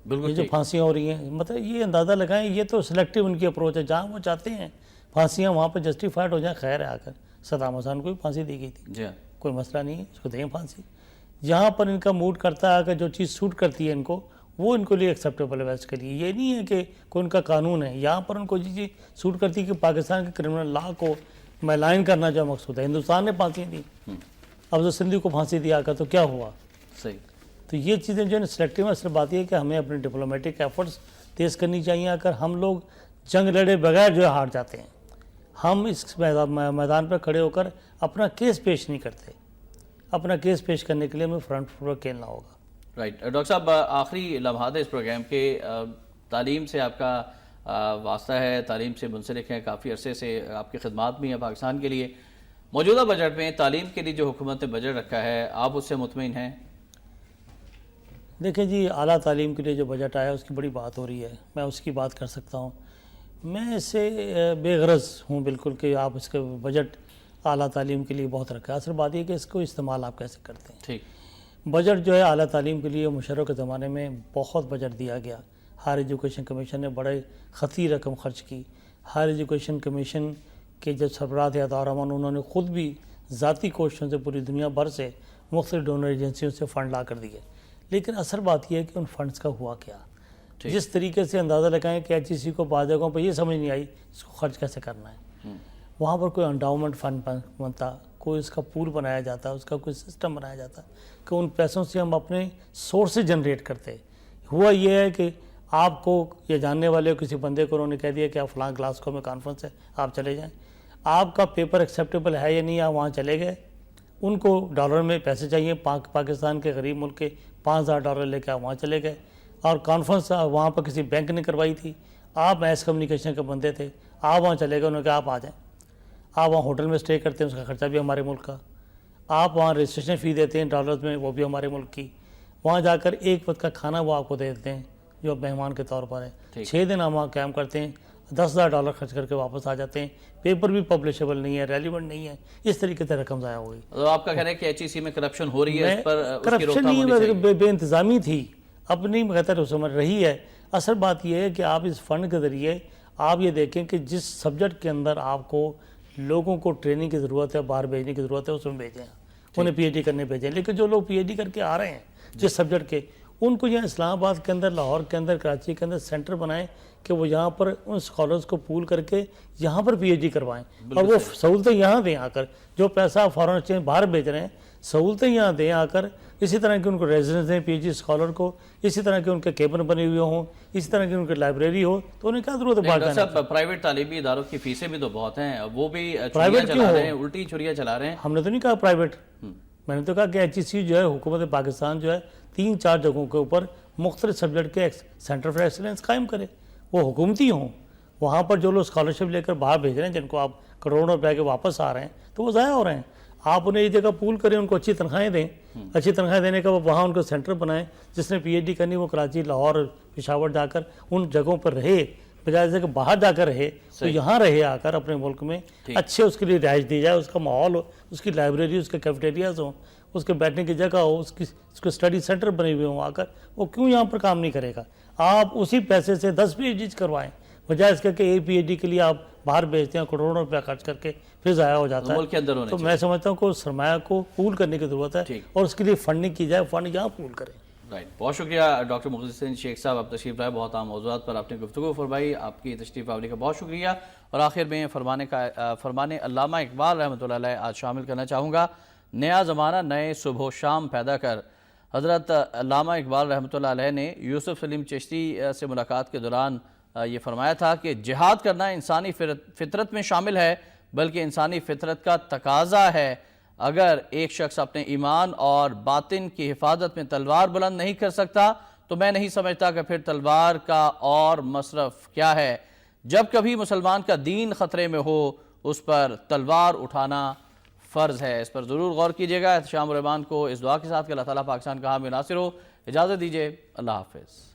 بالکل یہ جو پھانسیاں ہو رہی ہیں، مطلب یہ اندازہ لگائیں یہ تو سلیکٹیو ان کی اپروچ ہے، جہاں وہ چاہتے ہیں پھانسیاں وہاں پہ جسٹیفائڈ ہو جائیں. خیر ہے، آ کر صدام حسین کو بھی پھانسی دی گئی تھی، جی ہاں، کوئی مسئلہ نہیں ہے، اس کو دیں پھانسی. جہاں پر ان کا موڈ کرتا ہے کہ جو چیز سوٹ کرتی ہے ان کو، وہ ان کو لیے ایکسیپٹیبل ہے ویسٹ کے لیے. یہ نہیں ہے کہ کوئی ان کا قانون ہے، یہاں پر ان کو جو چیز سوٹ کرتی ہے کہ پاکستان کے کرمنل لا کو ملائن کرنا جو مقصود ہے. ہندوستان نے پھانسی دی، اب جو سندھی کو پھانسی دیا کر تو کیا ہوا؟ صحیح. تو یہ چیزیں جو ہے سلیکٹیو میں صرف بات یہ ہے کہ ہمیں اپنے ڈپلومیٹک ایفرٹس تیز کرنی چاہیے. اگر ہم لوگ جنگ لڑے بغیر جو ہے ہار جاتے ہیں، ہم اس میدان پر کھڑے ہو کر اپنا کیس پیش نہیں کرتے. اپنا کیس پیش کرنے کے لیے ہمیں فرنٹ پر کھیلنا ہوگا. رائٹ. ڈاکٹر صاحب، آخری لمحات ہے اس پروگرام کے. تعلیم سے آپ کا واسطہ ہے، تعلیم سے منسلک ہیں، کافی عرصے سے آپ کی خدمات بھی ہیں پاکستان کے لیے. موجودہ بجٹ میں تعلیم کے لیے جو حکومت نے بجٹ رکھا ہے، آپ اس سے مطمئن ہیں؟ دیکھیں جی، اعلیٰ تعلیم کے لیے جو بجٹ آیا اس کی بڑی بات ہو رہی ہے، میں اس کی بات کر سکتا ہوں. میں اس سے بے غرض ہوں بالکل کہ آپ اس کے بجٹ اعلیٰ تعلیم کے لیے بہت رکھا ہے. اصل بات یہ کہ اس کو استعمال آپ کیسے کرتے ہیں. ٹھیک. بجٹ جو ہے اعلیٰ تعلیم کے لیے مشرف کے زمانے میں بہت بجٹ دیا گیا. ہائر ایجوکیشن کمیشن نے بڑے خطیر رقم خرچ کی. ہائر ایجوکیشن کمیشن کے جو سربراہ تھے عطا الرحمان، انہوں نے خود بھی ذاتی کوششوں سے پوری دنیا بھر سے مختلف ڈونر ایجنسیوں سے فنڈ لا کر دیے. لیکن اصل بات یہ ہے کہ ان فنڈز کا ہوا کیا. جس طریقے سے اندازہ لگائیں کہ ایچ ای سی کو بعض جگہوں پہ یہ سمجھ نہیں آئی اس کو خرچ کیسے کرنا ہے. وہاں پر کوئی انڈاؤمنٹ فنڈ بنتا، کوئی اس کا پول بنایا جاتا، اس کا کوئی سسٹم بنایا جاتا کہ ان پیسوں سے ہم اپنے سورسز جنریٹ کرتے. ہوا یہ ہے کہ آپ کو یہ جاننے والے کسی بندے کو انہوں نے کہہ دیا کہ آپ فلاں کلاس کو میں کانفرنس ہے، آپ چلے جائیں. آپ کا پیپر ایکسیپٹیبل ہے یا نہیں، آپ وہاں چلے گئے. ان کو ڈالر میں پیسے چاہیے، پاکستان کے غریب ملک کے $5,000 لے کے آپ وہاں چلے گئے، اور کانفرنس وہاں پر کسی بینک نے کروائی تھی. آپ میس کمیونیکیشن کے بندے تھے، آپ وہاں چلے گئے، انہوں نے کہا آپ آ جائیں. آپ وہاں ہوٹل میں اسٹے کرتے ہیں، اس کا خرچہ بھی ہمارے ملک کا. آپ وہاں رجسٹریشن فی دیتے ہیں ڈالرز میں، وہ بھی ہمارے ملک کی. وہاں جا کر ایک وقت کا کھانا وہ آپ کو دے دیتے ہیں جو مہمان کے طور پر ہے. 6 دن ہم وہاں قیام کرتے ہیں، $10,000 خرچ کر کے واپس آ جاتے ہیں. پیپر بھی پبلشیبل نہیں ہے، ریلیونٹ نہیں ہے. اس طریقے سے رقم ضائع ہو گئی. تو آپ کا کہنا ہے کہ HEC میں کرپشن ہو رہی ہے، اس پر اس کی کرپشن روک تھام نہیں ہونی ہے، چاہیے. بے انتظامی تھی، اپنی بہتر سمجھ رہی ہے. اصل بات یہ ہے کہ آپ اس فنڈ کے ذریعے آپ یہ دیکھیں کہ جس سبجیکٹ کے اندر آپ کو لوگوں کو ٹریننگ کی ضرورت ہے، باہر بھیجنے کی ضرورت ہے، اس میں بھیجیں، انہیں پی ایچ ڈی کرنے بھیجیں. لیکن جو لوگ پی ایچ ڈی کر کے آ رہے ہیں جس سبجیکٹ کے، ان کو یہاں اسلام آباد کے اندر، لاہور کے اندر، کراچی کے اندر سینٹر بنائیں کہ وہ یہاں پر ان اسکالرس کو پول کر کے یہاں پر پی ایچ ڈی کروائیں، اور وہ سہولتیں یہاں دیں آ کر. جو پیسہ فارن ایکسچینج باہر بھیج رہے ہیں، سہولتیں یہاں دیں آ کر. اسی طرح کے ان کو ریزیڈنس دیں پی ایچ ڈی اسکالر کو، اسی طرح کے ان کے کیبن بنے ہوئے ہوں، اسی طرح کی ان کی لائبریری ہو. تو انہیں کیا ضرورت ہے باہر جانے کی؟ صاحب پرائیویٹ تعلیمی اداروں کی فیسیں بھی تو بہت ہیں، وہ بھی چھریاں چلا رہے ہیں، الٹی چھریاں چلا رہے ہیں. ہم نے تو نہیں کہا پرائیویٹ، میں نے تو کہا کہ HEC جو ہے حکومت پاکستان جو ہے 3-4 جگہوں کے اوپر مختلف سبجیکٹ کے سینٹر فار ایکسلنس قائم کرے، وہ حکومتی ہوں. وہاں پر جو لوگ اسکالرشپ لے کر باہر بھیج رہے ہیں، جن کو آپ کروڑوں روپے کے واپس آ رہے ہیں، تو وہ ضائع ہو رہے ہیں. آپ انہیں یہ جگہ پول کریں، ان کو اچھی تنخواہیں دیں. اچھی تنخواہیں دینے کا وہاں ان کو سینٹر بنائیں. جس نے پی ایچ ڈی کرنی وہ کراچی، لاہور، پشاور جا کر ان جگہوں پر رہے، بجائے سے کہ باہر جا کر رہے تو یہاں رہے آ کر اپنے ملک میں. اچھے اس کے لیے رہائش دی جائے، اس کا ماحول ہو، اس کی لائبریری، اس کے کیفیٹیریاز ہوں، اس کے بیٹھنے کی جگہ ہو، اس کے اسٹڈی سینٹر بنے ہوئے ہوں. آ کر وہ کیوں یہاں پر کام نہیں کرے گا؟ آپ اسی پیسے سے 10 پی ایچ ڈیز کروائیں، بجائے اس کے ایک پی ایچ ڈی کے لیے آپ باہر بھیجتے ہیں کروڑوں روپیہ خرچ کر کے، پھر ضائع ہو جاتا ہے. ملک کے اندر ہونے تو میں سمجھتا ہوں کہ سرمایہ کو پول کرنے کی ضرورت ہے، اور اس کے لیے فنڈنگ کی جائے، فنڈ یہاں پول کریں. رائٹ، بہت شکریہ ڈاکٹر مخلص الدین شیخ صاحب، آپ تشریف لائے، بہت اہم موضوعات پر آپ نے گفتگو فرمائی. آپ کی تشریف آوری کا بہت شکریہ. اور آخر میں فرمان علامہ اقبال رحمۃ اللہ علیہ آج شامل کرنا چاہوں گا. نیا زمانہ نئے صبح و شام پیدا کر. حضرت علامہ اقبال رحمۃ اللہ علیہ نے یوسف سلیم چشتی سے ملاقات کے دوران یہ فرمایا تھا کہ جہاد کرنا انسانی فطرت میں شامل ہے، بلکہ انسانی فطرت کا تقاضا ہے. اگر ایک شخص اپنے ایمان اور باطن کی حفاظت میں تلوار بلند نہیں کر سکتا تو میں نہیں سمجھتا کہ پھر تلوار کا اور مصرف کیا ہے. جب کبھی مسلمان کا دین خطرے میں ہو اس پر تلوار اٹھانا فرض ہے. اس پر ضرور غور کیجیے گا. احتشام الرحمان کو اس دعا کے ساتھ کہ اللہ تعالیٰ پاکستان کا حامی ناصر ہو. اجازت دیجیے، اللہ حافظ.